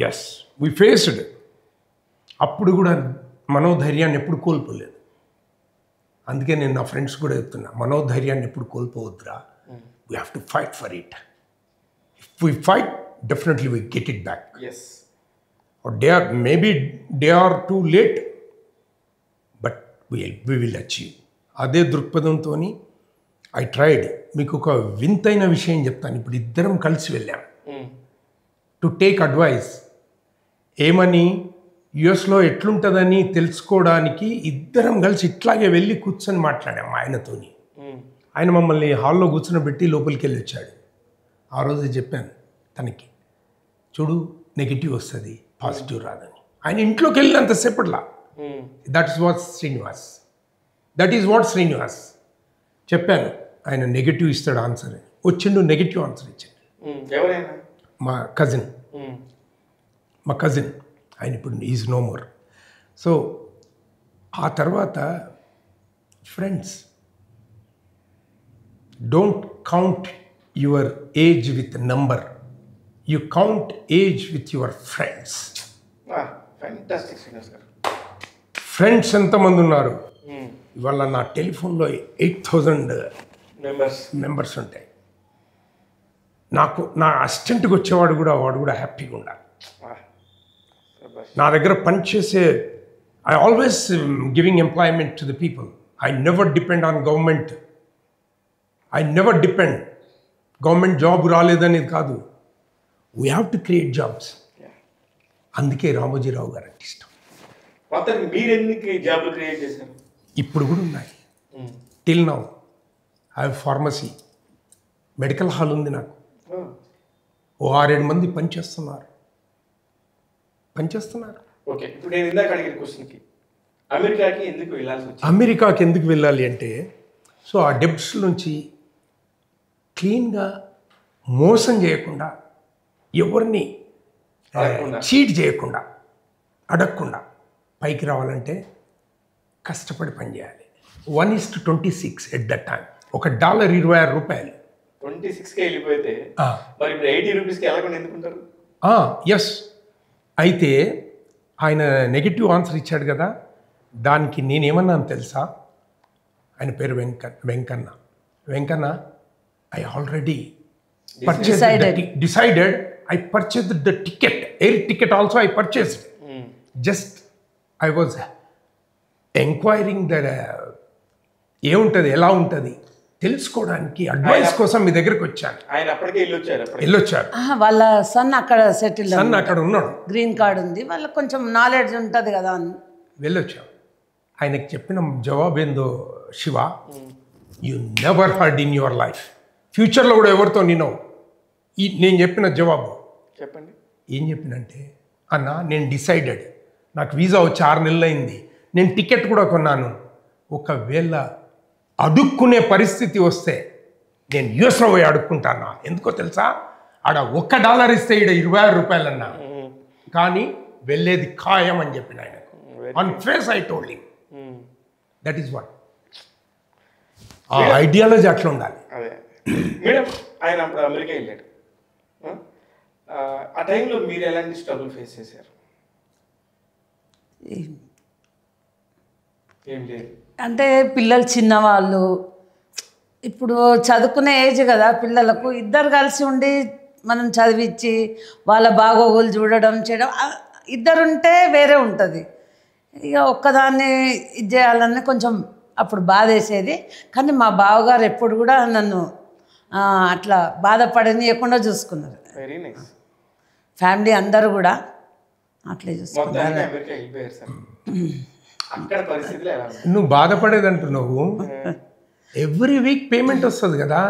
ఎస్ వి ఫేస్డ్. అప్పుడు కూడా మనోధైర్యాన్ని ఎప్పుడు కోల్పోలేదు. అందుకే నేను నా ఫ్రెండ్స్ కూడా చెప్తున్నా, మనోధైర్యాన్ని ఎప్పుడు కోల్పోవద్దురా. We have to fight for it. If we fight, definitely we get it back. Or they are too late, but we will achieve. అదే దృక్పథంతో ఐ ట్రైడ్. మీకు ఒక వింతైన విషయం చెప్తాను. ఇప్పుడు ఇద్దరం కలిసి వెళ్ళాం టు టేక్ అడ్వైస్. ఏమని, యుఎస్లో ఎట్లుంటుందని తెలుసుకోవడానికి ఇద్దరం కలిసి ఇట్లాగే వెళ్ళి కూర్చొని మాట్లాడాం ఆయనతోని. ఆయన మమ్మల్ని హాల్లో కూర్చొని లోపలికి వెళ్ళి వచ్చాడు. ఆ రోజు చెప్పాను తనకి, చూడు నెగిటివ్ వస్తుంది, పాజిటివ్ రాదని. ఆయన ఇంట్లోకి వెళ్ళినంతసేపట్లా దట్ ఈస్ వాట్ శ్రీనివాస్ చెప్పాను. ఆయన నెగిటివ్ ఇస్తాడు ఆన్సర్. వచ్చిండు, నెగిటివ్ ఆన్సర్ ఇచ్చాడు. మా కజిన్ ఆయన ఇప్పుడు ఈజ్ నో మోర్. సో ఆ తర్వాత friends, don't count your age with number, you count age with your friends. Friends ఎంతమంది ఉన్నారు ఇవాళ? నా టెలిఫోన్లో 8,000 మెంబర్స్ ఉంటాయి. నా అసిస్టెంట్కి వచ్చేవాడు కూడా, వాడు కూడా హ్యాపీగా ఉండాలి. నా దగ్గర పనిచేసే, I always giving employment to the people. I never depend on government. Government job రాలేదనేది కాదు, we have to create jobs. అందుకే రామోజీరావు గారు అంటే ఇష్టం. ఇప్పుడు కూడా ఉన్నాయి. Till now I have pharmacy, medical hall ఉంది నాకు. 6-7 మంది పనిచేస్తున్నారు. అమెరికాకి ఎందుకు వెళ్ళాలి అంటే, సో ఆ డెబ్ట్స్ నుంచి క్లీన్గా, మోసం చేయకుండా, ఎవరిని చీట్ చేయకుండా, అడగకుండా పైకి రావాలంటే కష్టపడి పనిచేయాలి. 1:26 ఎట్ దట్ టైం. $1 $26 26కి వెళ్ళిపోతే మరి ఇప్పుడు 80 రూపీస్కి వెళ్ళకుండా ఎందుకుంటారు? ఎస్. అయితే ఆయన నెగిటివ్ ఆన్సర్ ఇచ్చాడు కదా, దానికి నేనేమన్నాను తెలుసా? ఆయన పేరు Venkanna, I already decided. I purchased the ticket, air ticket also I purchased. Just I was inquiring the ఏముంటుంది, ఎలా ఉంటుంది తెలుసుకోవడానికి అడ్వైస్ కోసం మీ దగ్గరికి వచ్చాను. ఆయన అప్పటికే వెళ్ళొచ్చారు. వాళ్ళ సన్ అక్కడ సెటిల్, సన్ అక్కడ ఉన్నాడు, గ్రీన్ కార్డ్ ఉంది, వాళ్ళకి కొంచెం నాలెడ్జ్ ఉంటుంది కదా అని వెళ్ళొచ్చాం. ఆయనకి చెప్పిన జవాబు ఏందో, Shiva, you never heard in your life, ఫ్యూచర్లో కూడా ఎవరితో నేను చెప్పిన జవాబు చెప్పండి. ఏం చెప్పినంటే, అన్న నేను డిసైడెడ్, నాకు వీసా వచ్చి 6 నెలలు అయింది, నేను టికెట్ కూడా కొన్నాను, ఒకవేళ అడుక్కునే పరిస్థితి వస్తే నేను యూఎస్లో పోయి అడుక్కుంటానా. ఎందుకో తెలుసా, ఆడ $1 ఇస్తే ఈడ 26 రూపాయలన్నా, కానీ వెళ్ళేది ఖాయం అని చెప్పిన ఆయన. On face I told him, that is what. ఆ ఐడియాలజీ అట్లా ఉండాలి. అదే మేడం, ఆయన అప్పుడు అమెరికా వెళ్ళాడు. ఆ టైంలో మీరు ఎలాంటి స్ట్రగుల్ ఫేస్ చేశారు? ఏం లేదు అంటే పిల్లలు చిన్నవాళ్ళు, ఇప్పుడు చదువుకునే ఏజ్ కదా పిల్లలకు, ఇద్దరు కలిసి ఉండి మనం చదివించి వాళ్ళ బాగోగులు చూడడం చేయడం, ఇద్దరుంటే వేరే ఉంటుంది. ఇక ఒక్కదాన్ని ఇది చేయాలని కొంచెం అప్పుడు బాధ వేసేది. కానీ మా బావగారు ఎప్పుడు కూడా నన్ను అట్లా బాధపడనీయకుండా చూసుకున్నారు. Very nice. ఫ్యామిలీ అందరూ కూడా అట్లే చూసుకున్నారు. అక్కడ పరిస్థితులు ఎలా ఉన్నాయి? నువ్వు బాధపడేది అంటున్నావు, ఎవ్రీ వీక్ పేమెంట్ వస్తుంది కదా,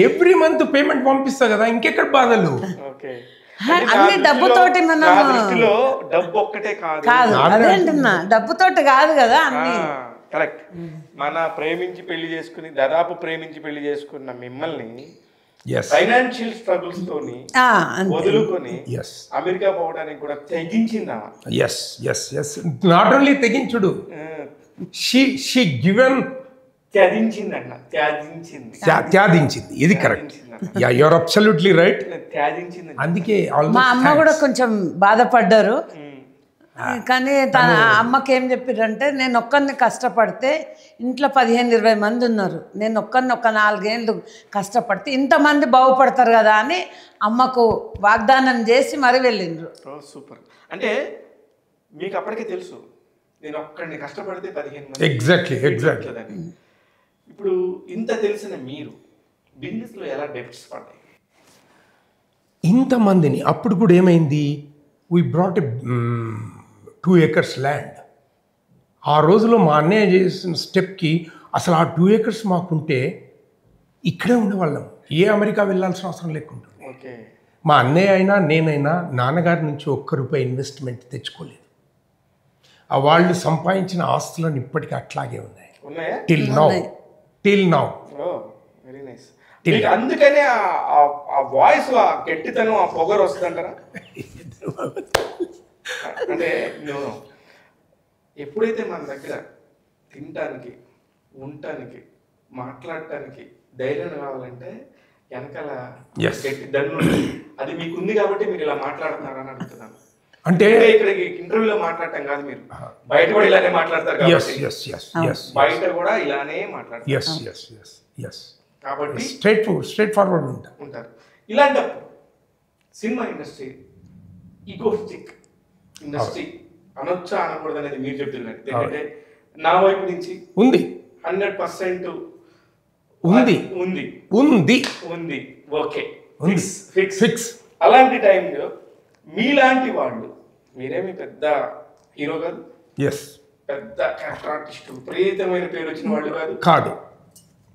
ఎవ్రీ మంత్ పేమెంట్ పంపిస్తా కదా, ఇంకెక్కడ బాధలు. అన్ని డబ్బుతోటి మనం డబ్బు ఒక్కటే కాదు, అదే అంటున్నా, డబ్బుతోటి కాదు కదా అన్ని. కరెక్ట్. మన ప్రేమించి పెళ్లి చేసుకుని, దాదాపు ప్రేమించి పెళ్లి చేసుకున్న మిమ్మల్ని ఫైనాన్షియల్ స్ట్రగుల్స్ తోని వదులుకొని అమెరికా పోవడానికి కూడా తెగించిందా? నాట్ ఓన్లీ తెగించుడు, షీ గివెన్, త్యాదించింది. ఇది correct. You are absolutely right. త్యాదించింది. అందుకే మా అమ్మ కూడా కొంచెం బాధపడ్డారు. కానీ తన అమ్మకి ఏం చెప్పారంటే, నేను ఒక్కరిని కష్టపడితే ఇంట్లో 15-20 మంది ఉన్నారు, నేను ఒక్కరిని ఒక 4 ఏళ్ళు కష్టపడితే ఇంతమంది బాగుపడతారు కదా అని అమ్మకు వాగ్దానం చేసి మరి వెళ్ళిండ్రు. సూపర్. అంటే మీకు అప్పటికే తెలుసు, నేను ఒక్కడిని కష్టపడితే 15 మంది. ఎగ్జాక్ట్లీ. ఇప్పుడు ఇంత తెలిసిన మీరు బిజినెస్లో ఎలా డెబ్ట్స్ పడ్డాయి? ఇంతమందిని అప్పుడు కూడా ఏమైంది, వీ బ్రాట్ 2 acres ల్యాండ్. ఆ రోజులో మా అన్నయ్య చేసిన స్టెప్కి అసలు ఆ 2 acres మాకుంటే ఇక్కడే ఉండేవాళ్ళం, ఏ అమెరికా వెళ్ళాల్సిన అవసరం లేకుంటుంది. ఓకే. మా అన్నయ్య అయినా నేనైనా నాన్నగారి నుంచి ₹1 ఇన్వెస్ట్మెంట్ తెచ్చుకోలేదు. ఆ వాళ్ళు సంపాదించిన ఆస్తులను ఇప్పటికీ అట్లాగే ఉన్నాయి. Till now. Very nice. అందుకనే ఆ వాయిస్, ఆ గట్టితనం, ఆ పొగరు వస్తుందంటారా? అంటే ఎప్పుడైతే మన దగ్గర తినటానికి, ఉండటానికి, మాట్లాడటానికి ధైర్యం కావాలంటే వెనకాల గట్టి దన్ను, అది మీకు ఉంది కాబట్టి మీరు ఇలా మాట్లాడుతున్నారని అడుగుతున్నాను. అంటే ఇక్కడ ఇంటర్వ్యూలో మాట్లాడటం కాదు, మీరు బయట కూడా ఇలానే మాట్లాడతారు బయట కూడా ఇలానే మాట్లాడతారు కాబట్టి స్ట్రైట్ ఫార్వర్డ్ ఉంటారు. ఇలాంటప్పుడు సినిమా ఇండస్ట్రీ ఈగోస్టిక్ ఇండస్ట్రీ అనొచ్చా అనకూడదు అనేది మీరు చెప్తున్నారు. ఎందుకంటే నా వైపు నుంచి ఉంది, 100% ఉంది. Okay, fix. అలాంటి టైంలో మీలాంటి వాళ్ళు, మీరేమి పెద్ద హీరో కాదు, పెద్ద క్యారెక్టర్ ఆర్టిస్ట్, విపరీతమైన పేరు వచ్చిన వాళ్ళు కాదు,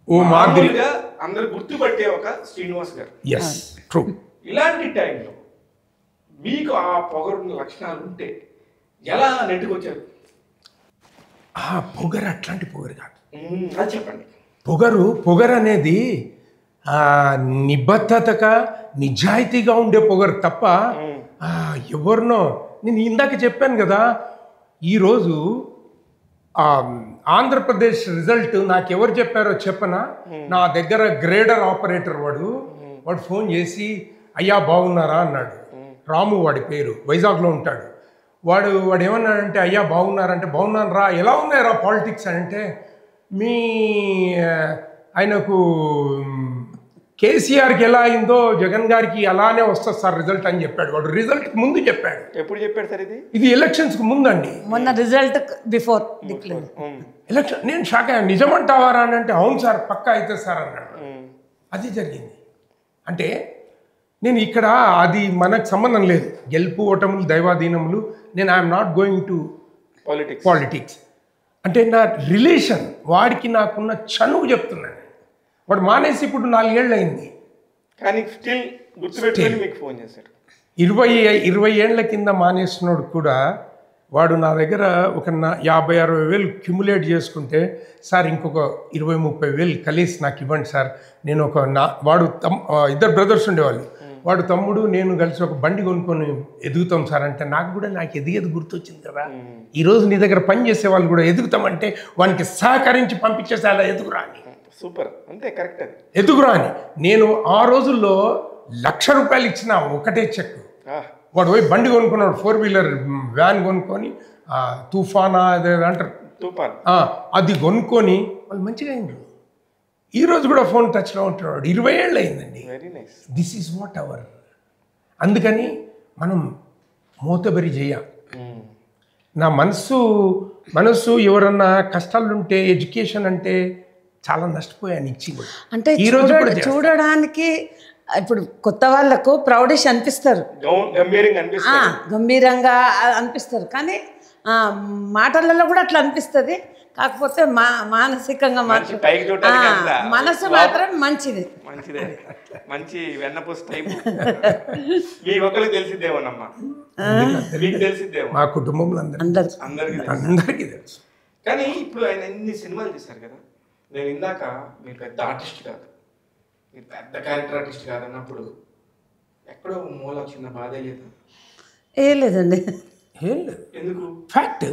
ఓ మాదిరిగా అందరు గుర్తుపట్టే ఒక శ్రీనివాస్ గారు. ఇలాంటి టైంలో మీకు ఆ పొగరున్న లక్షణాలు ఉంటే ఎలా నెట్టుకొచ్చారు? ఆ పొగరు అట్లాంటి పొగరు కాదు, అది చెప్పండి. పొగరు అనేది నిబద్ధతగా నిజాయితీగా ఉండే పొగరు తప్ప ఎవరినో. నేను ఇందాక చెప్పాను కదా, ఈరోజు ఆంధ్రప్రదేశ్ రిజల్ట్ నాకు ఎవరు చెప్పారో చెప్పనా? నా దగ్గర గ్రేడర్ ఆపరేటర్ వాడు ఫోన్ చేసి, అయ్యా బాగున్నారా అన్నాడు. రాము వాడి పేరు, వైజాగ్లో ఉంటాడు. వాడు ఏమన్నాడంటే, అయ్యా బాగున్నారంటే, బాగున్నాను రా, ఎలా ఉన్నాయరా పాలిటిక్స్ అంటే, మీ ఆయనకు కేసీఆర్కి ఎలా అయిందో జగన్ గారికి అలానే వస్తుంది సార్ రిజల్ట్ అని చెప్పాడు. వాడు రిజల్ట్ ముందు చెప్పాడు. ఎప్పుడు చెప్పాడు సార్ ఇది? ఇది ఎలక్షన్స్కి ముందండి. మొన్న రిజల్ట్ బిఫోర్ డిక్లేర్. ఎలక్షన్ నేను షాక్ అయ్యాను. నిజమంటావారా అని అంటే అవును సార్ పక్కా అయితే సార్ అన్నాడు. అది జరిగింది. అంటే నేను ఇక్కడ అది మనకు సంబంధం లేదు. గెలుపు ఓటములు దైవాధీనములు. నేను I'm not going to politics. అంటే నా రిలేషన్ వాడికి నాకున్న చనువు చెప్తున్నాను. వాడు మానేసి ఇప్పుడు 4 ఏళ్ళు అయింది. కానీ స్టిల్ గుర్తుపెట్టుకొని మీకు ఫోన్ చేశారు. 20 ఏళ్ల కింద మానేసినోడు కూడా వాడు నా దగ్గర ఒక 50-60 వేలు క్యుములేట్ చేసుకుంటే సార్ ఇంకొక 20-30 వేలు కలిసి నాకు ఇవ్వండి సార్. నేను వాడు ఇద్దరు బ్రదర్స్ ఉండేవాళ్ళు. వాడు తమ్ముడు నేను కలిసి ఒక బండి కొనుక్కొని ఎదుగుతాం సార్ అంటే నాకు ఎదిగేది గుర్తొచ్చింది కదా. ఈరోజు నీ దగ్గర పని చేసే వాళ్ళు కూడా ఎదుగుతామంటే వానికి సహకరించి పంపించేసి అలా ఎదుగురా అని. సూపర్, అంతే కరెక్ట్. అది ఎదుగురా అని. నేను ఆ రోజుల్లో ₹1,00,000 ఇచ్చిన ఒకటే చెక్. వాడు పోయి బండి కొనుక్కున్నాడు, 4-వీలర్ వ్యాన్ కొనుక్కొని తుఫానా అదే అంటారు అది కొనుక్కొని వాళ్ళు మంచిగా అయినారు. ఈరోజు కూడా ఫోన్ టచ్లో ఉంటున్నాడు. 20 ఏళ్ళు అయిందండి. This is what our. అందుకని మనం మూతబరి చేయ. నా మనస్సు ఎవరన్నా కష్టాలుంటే ఎడ్యుకేషన్ అంటే చాలా నష్టపోయాను ఇచ్చి కూడా. అంటే చూడడానికి ఇప్పుడు కొత్త వాళ్ళకు ప్రౌడిష్ అనిపిస్తారు, గంభీరంగా అనిపిస్తారు. కానీ మాటలలో కూడా అట్లా అనిపిస్తుంది. కాకపోతే మానసికంగా మాత్రం మనసు మాత్రం మంచిదే. మంచి వెన్నపూస టైప్. మీ ఒక్కరికి తెలిసిద్దేమోనమ్మా, మీకు తెలిసిద్దేమో. మా కుటుంబంలో అందరికీ తెలుసు. కానీ ఇప్పుడు ఆయన ఎన్ని సినిమాలు తీశారు కదా. నేను ఇందాక మీరు పెద్ద ఆర్టిస్ట్ కాదు, మీరు పెద్ద క్యారెక్టర్ ఆర్టిస్ట్ కాదు అన్నప్పుడు ఎక్కడో మూల చిన్న బాధ లేదు? ఏం లేదండి. ఏం లేదు. ఎందుకు? ఫ్యాక్ట్.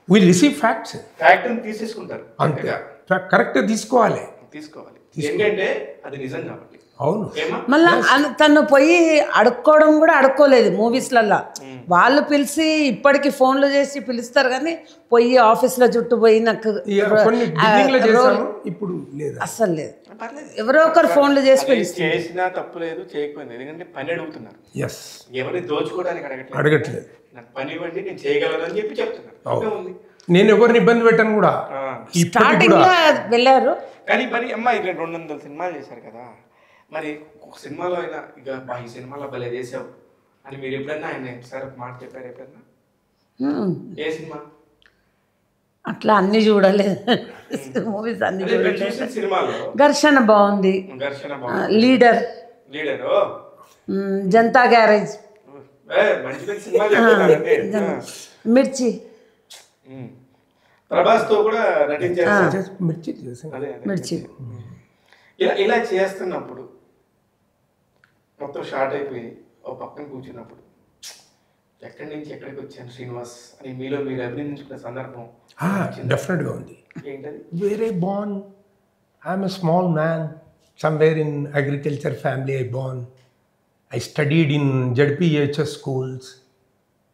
Will receive facts. ఫ్యాక్ట్ని తీసేసుకుంటారు. అంతే, కరెక్ట్ తీసుకోవాలి. ఎందుకంటే అది నిజం కాబట్టి. అవును. మళ్ళా తను పోయి అడుక్కోవడం కూడా అడుక్కోలేదు మూవీస్లల్లో. వాళ్ళు పిలిచి ఇప్పటికి ఫోన్లు చేసి పిలుస్తారు కానీ పోయి ఆఫీస్లో చుట్టూ పోయి నాకు ఇప్పుడు అస్సలు లేదు. ఎవరో ఒకరు ఫోన్లు చేసి పిలుస్తారు. చేసినా తప్పు లేదు, చేయకపోయింది. ఎందుకంటే పని అడుగుతున్నారు. ఎవరిని దోచుకోవడానికి అడగట్లేదు. నాకు పని ఇవ్వండి, నేను చేయగలను అని చెప్పి చెప్తున్నారు. నేను ఎవరిని ఇబ్బంది పెట్టాను కూడా. స్టార్టింగ్ లో వెళ్ళారు కానీ పని అమ్మా 200 సినిమాలు చేశారు కదా. మరి ఒక సినిమాలో అయినా ఇక ఈ సినిమాలో భలే చేసావు అని మీరు ఎప్పుడన్నా ఆయన సార్ మాట చెప్పారు ఎప్పుడన్నా? ఏ సినిమా? అట్లా అన్ని చూడలేదు మూవీస్, అన్ని చూడలేదు. సినిమాలో ఘర్షణ బాగుంది, లీడర్, జనతా గ్యారేజ్, మిర్చి. ప్రభాస్ తో కూడా నటించారు. మిర్చి. ఇలా చేస్తున్నప్పుడు మొత్తం షార్ట్ అయిపోయి ఒక పక్కన కూర్చున్నప్పుడు ఎక్కడి నుంచి ఎక్కడికి వచ్చాను శ్రీనివాస్ అని మీలో మీరు అభినందించుకునే సందర్భం డెఫినెట్గా ఉంది. ఏంటది? వేరే born I'm a small man somewhere in agriculture family. I studied in ZPHS schools.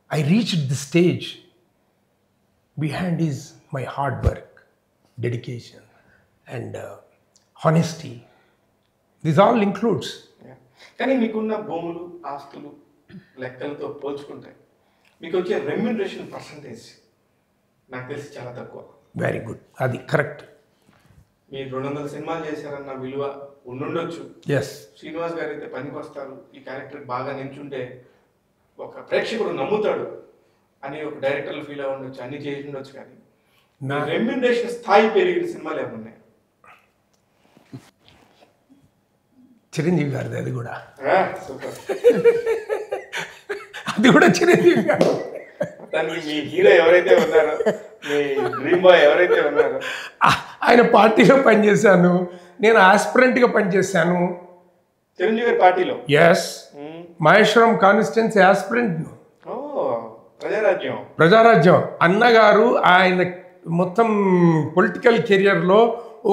I reached the stage. Behind is my hard work, dedication, and honesty. This all includes. కానీ మీకున్న భూములు, ఆస్తులు లెక్కలతో పోల్చుకుంటే మీకు వచ్చే రెమ్యూనరేషన్ పర్సంటేజ్ నాకు తెలిసి చాలా తక్కువ. వెరీ గుడ్, అది కరెక్ట్. మీరు 200 సినిమాలు చేశారన్న విలువ ఉండుండొచ్చు. శ్రీనివాస్ గారు అయితే పనికి వస్తారు, ఈ క్యారెక్టర్ బాగా నించుంటే ఒక ప్రేక్షకుడు నమ్ముతాడు అని ఒక డైరెక్టర్లు ఫీల్ అవ్వ ఉండొచ్చు, అన్ని చేసి ఉండొచ్చు. కానీ నా రెమ్యూనరేషన్ స్థాయి పెరిగిన సినిమాలు ఏమన్నాయి? చిరంజీవి గారిది అది కూడా. అది కూడా చిరంజీవి గారు. దానికి మీ హీరో ఎవరైతే ఉన్నారో, మీ డ్రీమ్ బాయ్ ఎవరైతే ఉన్నారో, ఆయన పార్టీలో పనిచేశాను, నేను ఆస్పిరెంట్గా పనిచేశాను చిరంజీవి గారి పార్టీలో. Maheshwaram constituency aspirant. ప్రజారాజ్యం అన్నగారు ఆయన మొత్తం పొలిటికల్ కెరియర్లో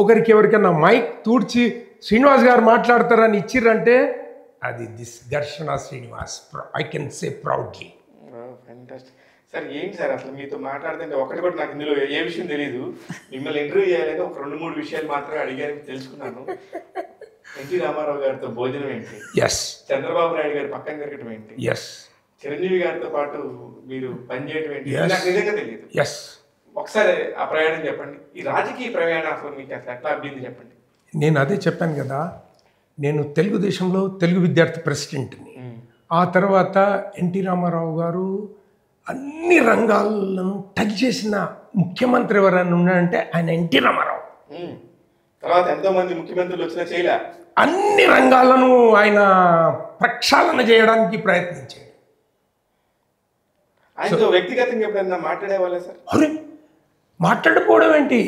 ఒకరికి ఎవరికైనా మైక్ తూడ్చి శ్రీనివాస్ గారు మాట్లాడతారని ఇచ్చిర్రంటే అది దిస్ ఘర్షణ Srinivas. I can say proudly. Sir ఏంటి సార్ అసలు మీతో మాట్లాడుతుంటే ఒకటి కూడా నాకు ఇందులో ఏ విషయం తెలియదు. మిమ్మల్ని ఇంటర్వ్యూ చేయాలంటే ఒక 2-3 విషయాలు మాత్రమే అడిగాను, తెలుసుకున్నాను. ఎన్టీ రామారావు గారితో భోజనం ఏంటి, ఎస్ చంద్రబాబు నాయుడు గారి పక్కన తిరగటం ఏంటి, ఎస్ చిరంజీవి గారితో పాటు మీరు పనిచేయటం ఏంటి, Yes. నాకు నిజంగా తెలియదు. ఎస్ ఒకసారి ఆ ప్రయాణం చెప్పండి. ఈ రాజకీయ ప్రయాణం అసలు మీకు అసలు ఎట్లా అబ్బింది చెప్పండి. నేను అదే చెప్పాను కదా, నేను తెలుగుదేశంలో తెలుగు విద్యార్థి ప్రెసిడెంట్ని. ఆ తర్వాత ఎన్టీ రామారావు గారు అన్ని రంగాలను టచ్ చేసిన ముఖ్యమంత్రి ఎవరైనా ఉన్నాడంటే ఆయన ఎన్టీ రామారావు. తర్వాత ఎంతో మంది ముఖ్యమంత్రులు వచ్చినా చేయలే. అన్ని రంగాలను ఆయన ప్రక్షాళన చేయడానికి ప్రయత్నించాడు. ఆయనతో వ్యక్తిగతంగా ఎప్పుడైనా మాట్లాడే వాళ్ళే సార్? అరే మాట్లాడుకోవడం ఏంటి,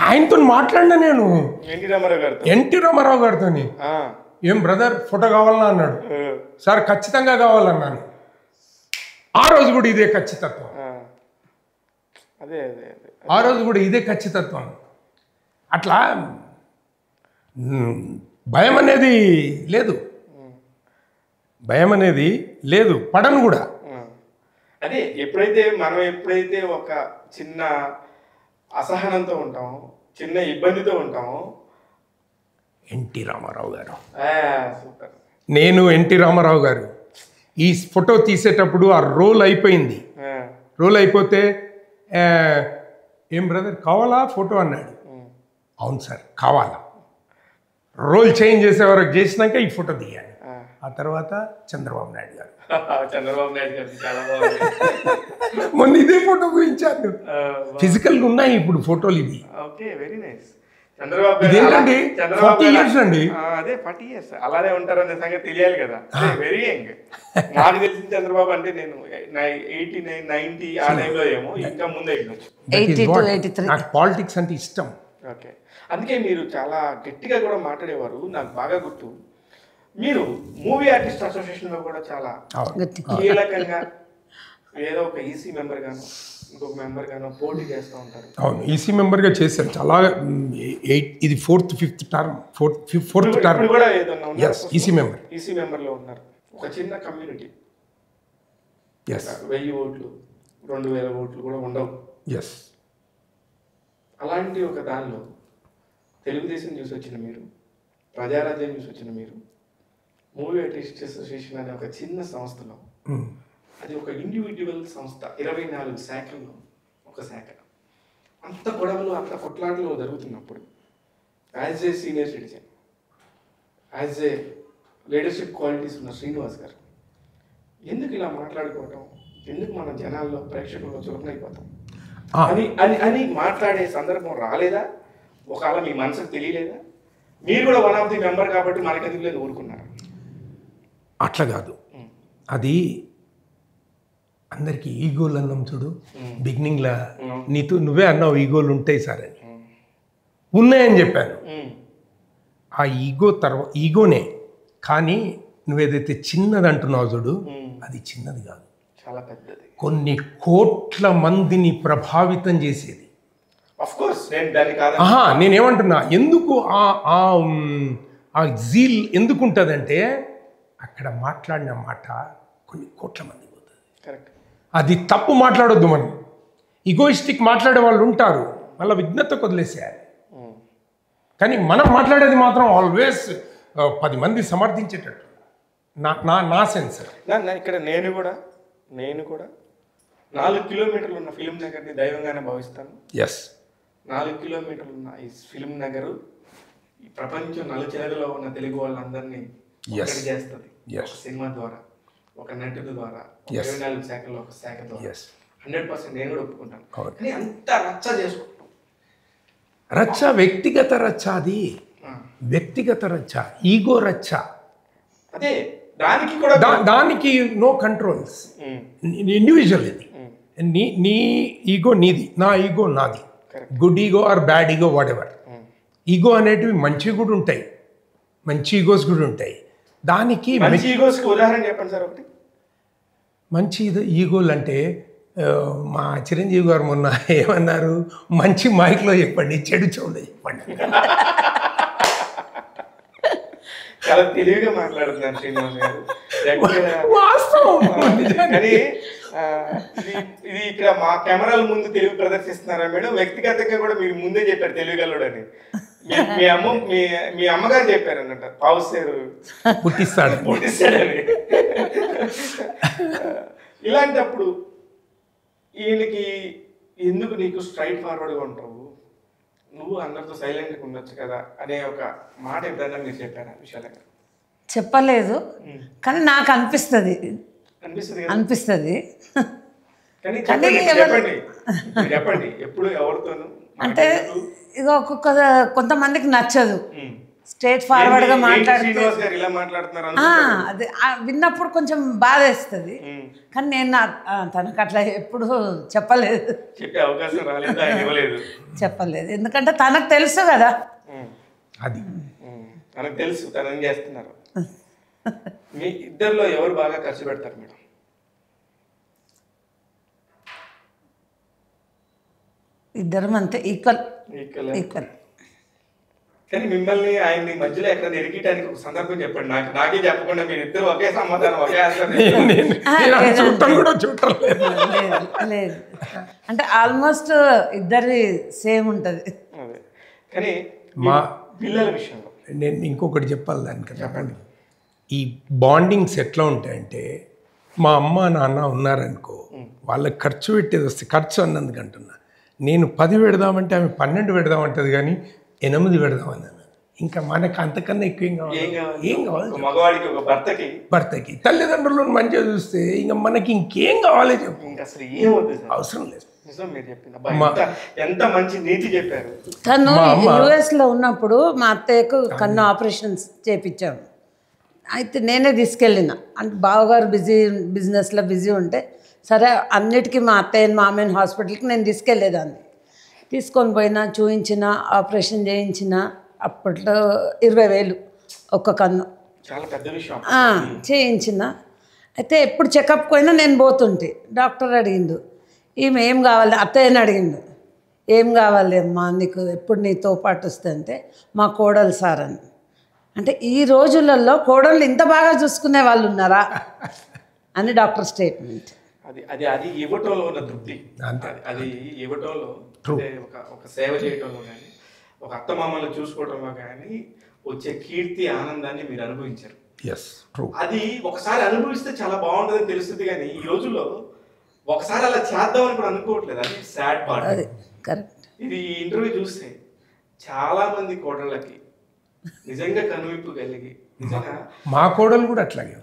ఆయనతో మాట్లాడినా నేను ఎన్టీ రామారావు గారితో. ఎన్టీ రామారావు గారితో ఏం బ్రదర్ ఫోటో కావాలన్నా అన్నాడు. సార్ ఖచ్చితంగా కావాలన్నాను. ఆ రోజు కూడా ఇదే ఖచ్చితత్వం, అదే అదే అదే ఆ రోజు కూడా ఇదే ఖచ్చితత్వం. అట్లా భయం అనేది లేదు, భయం అనేది లేదు, పడను కూడా. అదే మనం ఎప్పుడైతే ఒక చిన్న అసహనంతో ఉంటామో, చిన్న ఇబ్బందితో ఉంటామో, ఎన్టీ రామారావు గారు, సూపర్. నేను ఎన్టీ రామారావు గారు ఈ ఫోటో తీసేటప్పుడు ఆ రోల్ అయిపోయింది. రోల్ అయిపోతే ఏం బ్రదర్ కావాలా ఫోటో అన్నాడు. అవును సార్ కావాలా. రోల్ చేంజ్ చేసే వరకు చేసినాక ఈ ఫోటో దిగాను. ఆ తర్వాత చంద్రబాబు నాయుడు గారు, చంద్రబాబు నాయుడు గారు చాలా బాగుంది. మొన్న ఇదే ఫోటో గురించాను. ఫిజికల్గా ఉన్నాయి ఇప్పుడు ఫోటోలు ఇవి. Okay, very nice. చంద్రబాబు ఇదేంటండి 40 years అండి. అదే 40 years అలానే ఉంటారనే సంగతి తెలియాలి కదా. Very young. నాకు తెలిసిన చంద్రబాబు అంటే నేను 89, 90 ఆ టైంలో ఏమో, ఇంకా ముందే వెళ్ళొచ్చు. 82, 83. నాకు పాలిటిక్స్ అంటే ఇష్టం. ఓకే, అందుకే మీరు చాలా గట్టిగా కూడా మాట్లాడేవారు. నాకు బాగా గుర్తు, మీరు మూవీ ఆర్టిస్ట్ అసోసియేషన్లో కూడా చాలా కీలకంగా ఏదో ఒక ఈసీ మెంబర్ గాను ఇంకొక మెంబర్ గాను పోటీ చేస్తూ ఉంటారు. అవును, ఈసీ మెంబర్గా చేశాను చాలా. ఇది 4th 5th term, 4th term కూడా ఏదన్నా ఉన్నారు. ఈసీ మెంబర్, ఈసీ మెంబర్లో ఉన్నారు. ఒక చిన్న కమ్యూనిటీ, ఎస్ 1000 ఓట్లు 2000 ఓట్లు కూడా ఉండవు. ఎస్ అలాంటి ఒక దానిలో తెలుగుదేశం చూసి వచ్చిన మీరు, ప్రజారాజ్యం చూసి వచ్చిన మీరు, మూవీ ఆర్టిస్ట్ అసోసియేషన్ అనే ఒక చిన్న సంస్థలో, అది ఒక ఇండివిజువల్ సంస్థ, 24 శాఖల్లో ఒక శాఖ, అంత గొడవలు అంత కొట్లాటలు జరుగుతున్నప్పుడు as a senior citizen, as a leadership qualities ఉన్న శ్రీనివాస్ గారు ఎందుకు ఇలా మాట్లాడుకోవటం, ఎందుకు మన జనాల్లో ప్రేక్షకుల్లో చులకనైపోతాం అని మాట్లాడే సందర్భం రాలేదా? ఒకవేళ మీ మనసుకు తెలియలేదా? మీరు కూడా వన్ ఆఫ్ ది మెంబర్ కాబట్టి మనకెందుకు లేదు ఊరుకున్నారు? అట్లా కాదు, అది అందరికి ఈగోలు అన్నాం చూడు. బిగినింగ్లో నువ్వే అన్నావు ఈగోలు ఉంటాయి సార్ అని. ఉన్నాయని చెప్పాను. ఆ ఈగోనే, కానీ నువ్వేదైతే చిన్నది అంటున్నావు చూడు, అది చిన్నది కాదు, చాలా పెద్దది. కొన్ని కోట్ల మందిని ప్రభావితం చేసేది. నేనేమంటున్నా, ఎందుకు ఆ జీల్ ఎందుకు ఉంటుందంటే, అక్కడ మాట్లాడిన మాట కొన్ని కోట్ల మంది పోతుంది. కరెక్ట్. అది తప్పు మాట్లాడొద్దు. మనం ఈగోయిస్టిక్ మాట్లాడే వాళ్ళు ఉంటారు, మళ్ళీ విఘ్నతకు వదిలేసేయాలి. కానీ మనం మాట్లాడేది మాత్రం ఆల్వేస్ 10 మంది సమర్థించేటట్టు. నా సెన్స్ ఇక్కడ నేను కూడా 4 కిలోమీటర్లు ఉన్న ఫిలిం నగర్ని దైవంగానే భావిస్తాను. ఎస్, 4 కిలోమీటర్లు ఉన్న ఈ ఫిలిం నగరు ఈ ప్రపంచం నలుచెరగులో ఉన్న తెలుగు వాళ్ళందరినీ ఒకటి చేస్తుంది. ఒక సినిమా ద్వారా, ఒక నటుడు ద్వారా, 24 శాఖల్లో ఒక శాఖ ద్వారా 100% నేను కూడా ఒప్పుకుంటాను. కానీ అంత రచ్చ చేసుకుంటాం. రచ్చ వ్యక్తిగత రచ్చ, అది వ్యక్తిగత రచ్చ, ఈగో రచ్చ. అదే దానికి కూడా దానికి నో కంట్రోల్స్. ఇండివిజువల్ ఇది. నీ ఈగో నీది, నా ఈగో నాది. Good ego or bad ego, whatever. Ego అనేటివి మంచి కూడా ఉంటాయి, మంచి ఈగోస్ కూడా ఉంటాయి. దానికి మంచి ఈగోస్కి ఉదాహరణ చెప్పండి సార్ ఒకటి. మంచి ఈగోలు అంటే మా చిరంజీవి గారు మొన్న ఏమన్నారు, మంచి మైక్లో చెప్పండి, చెడు చెవులో చెప్పండి. చాలా తెలివిగా మాట్లాడుతున్నారు శ్రీనివాస్ గారు. కానీ ఇది ఇక్కడ మా కెమెరాల ముందు తెలివి ప్రదర్శిస్తున్నారా మేడం? వ్యక్తిగతంగా కూడా మీరు ముందే చెప్పారు తెలివిగలడని. మీ అమ్మ మీ అమ్మగారు చెప్పారు అన్నట్టు పావుసేరు పుట్టిస్తాడని. ఇలాంటప్పుడు ఈయనకి ఎందుకు నీకు స్ట్రైట్ ఫార్వర్డ్గా ఉంటావు, నువ్వు అందరితో సైలెంట్గా ఉండొచ్చు కదా అనే ఒక మాట ఎప్పుడైనా మీరు చెప్పారా విశాల గారు? చెప్పలేదు, కానీ నాకు అనిపిస్తుంది అనిపిస్తుంది కానీ చెప్పండి ఎప్పుడు ఎవరితోనూ అంటే ఇక కొంతమందికి నచ్చదు స్ట్రేట్ ఫార్వర్డ్ గా మాట్లాడుతూ. అదే విన్నప్పుడు కొంచెం బాధ వేస్తుంది, కానీ నేను తనకు అట్లా ఎప్పుడు చెప్పలేదు, ఎందుకంటే తనకు తెలుసు కదా, అది తనకు తెలుసు తను ఏం చేస్తున్నారు. మీ ఇద్దరిలో ఎవరు బాగా ఖర్చు పెడతారు మేడం? ఇద్దరం అంతే, ఈక్వల్. కానీ మిమ్మల్ని ఆయన్ని మధ్యలో ఎక్కడ ఎరిగటానికి ఒక సందర్భం చెప్పండి. నాకే చెప్పకుండా మీరు ఇద్దరు ఒకే సమాధానం ఒకే లేదు, అంటే ఆల్మోస్ట్ ఇద్దరి సేమ్ ఉంటుంది. కానీ మా పిల్లల విషయంలో నేను ఇంకొకటి చెప్పాలి దానికి. చెప్పండి. ఈ బాండింగ్స్ ఎట్లా ఉంటాయంటే, మా అమ్మ నాన్న ఉన్నారనుకో, వాళ్ళకి ఖర్చు పెట్టేది వస్తే, ఖర్చు అన్నందుకు అంటున్నా, నేను 10 పెడదామంటే ఆమె 12 పెడదామంటది, కానీ 8 పెడదామన్నాను. ఇంకా మనకు అంతకన్నా ఎక్కువ ఏం కావాలి? మగవాడికి ఒక భర్తకి తల్లిదండ్రులను మంచిగా చూస్తే ఇంకా మనకి ఇంకేం కావాలి చెప్పు. అసలు ఏమవుతుంది, అవసరం లేదు. ఎంత మంచి నీతి చెప్పారు. తను US లో ఉన్నప్పుడు మా అత్తయ్యకు కన్ను ఆపరేషన్స్ చేయించాము. అయితే నేనే తీసుకెళ్ళిన, అంటే బావగారు బిజినెస్లో బిజీ ఉంటే, సరే అన్నిటికీ మా అత్తయ్యని మామయ్యని హాస్పిటల్కి నేను తీసుకెళ్ళేదాన్ని. తీసుకొని పోయినా, చూయించిన, ఆపరేషన్ చేయించిన. అప్పట్లో 20,000 ఒక్క కన్ను, చాలా పెద్ద విషయం. చేయించిన. అయితే ఎప్పుడు చెకప్ పోయినా నేను పోతుంటే డాక్టర్ అడిగిండు, ఈమె ఏం కావాలి, అత్తయ్యని అడిగిండు, ఏం కావాలి అమ్మా నీకు, ఎప్పుడు నీతో పాటు వస్తే, అంటే మా కోడలు సార్ అని. అంటే ఈ రోజులలో కోడళ్ళు ఇంత బాగా చూసుకునే వాళ్ళు ఉన్నారా అని డాక్టర్ స్టేట్మెంట్. అది ఇవ్వటంలో ఉన్న తృప్తి, అది ఇవ్వటంలో, అంటే ఒక సేవ చేయటంలో కానీ, ఒక అత్తమామలు చూసుకోవటంలో కానీ వచ్చే కీర్తి ఆనందాన్ని మీరు అనుభవించారు. అది ఒకసారి అనుభవిస్తే చాలా బాగుంటుందని తెలుస్తుంది, కానీ ఈ రోజుల్లో ఒకసారి అలా చేద్దామని కూడా అనుకోవట్లేదు. అది సాడ్ పార్ట్. ఇది ఇంటర్వ్యూ చూస్తే చాలా మంది కోడళ్ళకి నిజంగా కనువిప్పు కలిగి, మా కోడలు కూడా అట్లాగే.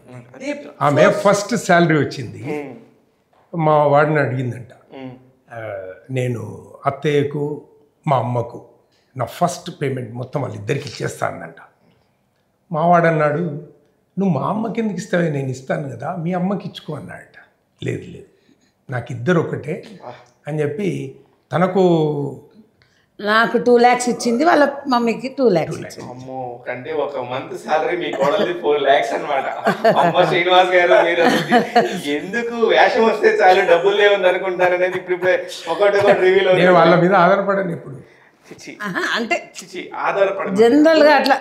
ఆమె ఫస్ట్ శాలరీ వచ్చింది, మా వాడిని అడిగిందంట, నేను అత్తయ్యకు మా అమ్మకు నా ఫస్ట్ పేమెంట్ మొత్తం వాళ్ళిద్దరికి ఇచ్చేస్తానంట. మావాడు అన్నాడు, నువ్వు మా అమ్మకి ఎందుకు ఇస్తావే, నేను ఇస్తాను కదా, మీ అమ్మకి ఇచ్చుకో అన్నాడట. లేదు నాకు ఇద్దరు ఒకటే అని చెప్పి, తనకు నాకు 2 lakhs ఇచ్చింది, వాళ్ళ మమ్మీకి 2 lakhs ఇచ్చింది. అమ్మో, అంటే ఒక మంత్ సాలరీ మీ కోడలిది 4 lakhs అన్నమాట. అమ్మ శ్రీనివాస్ గారు, మీరు ఎందుకు వేషం వస్తే చాలు డబ్బులు లేవుంది అనుకుంటారు అనేది ఇప్పుడే ఒకటి రివీల్ అవుతుంది. వాళ్ళ మీద ఆధారపడని ఎప్పుడు అంటే ఆధారపడ జనరల్ గా అట్లా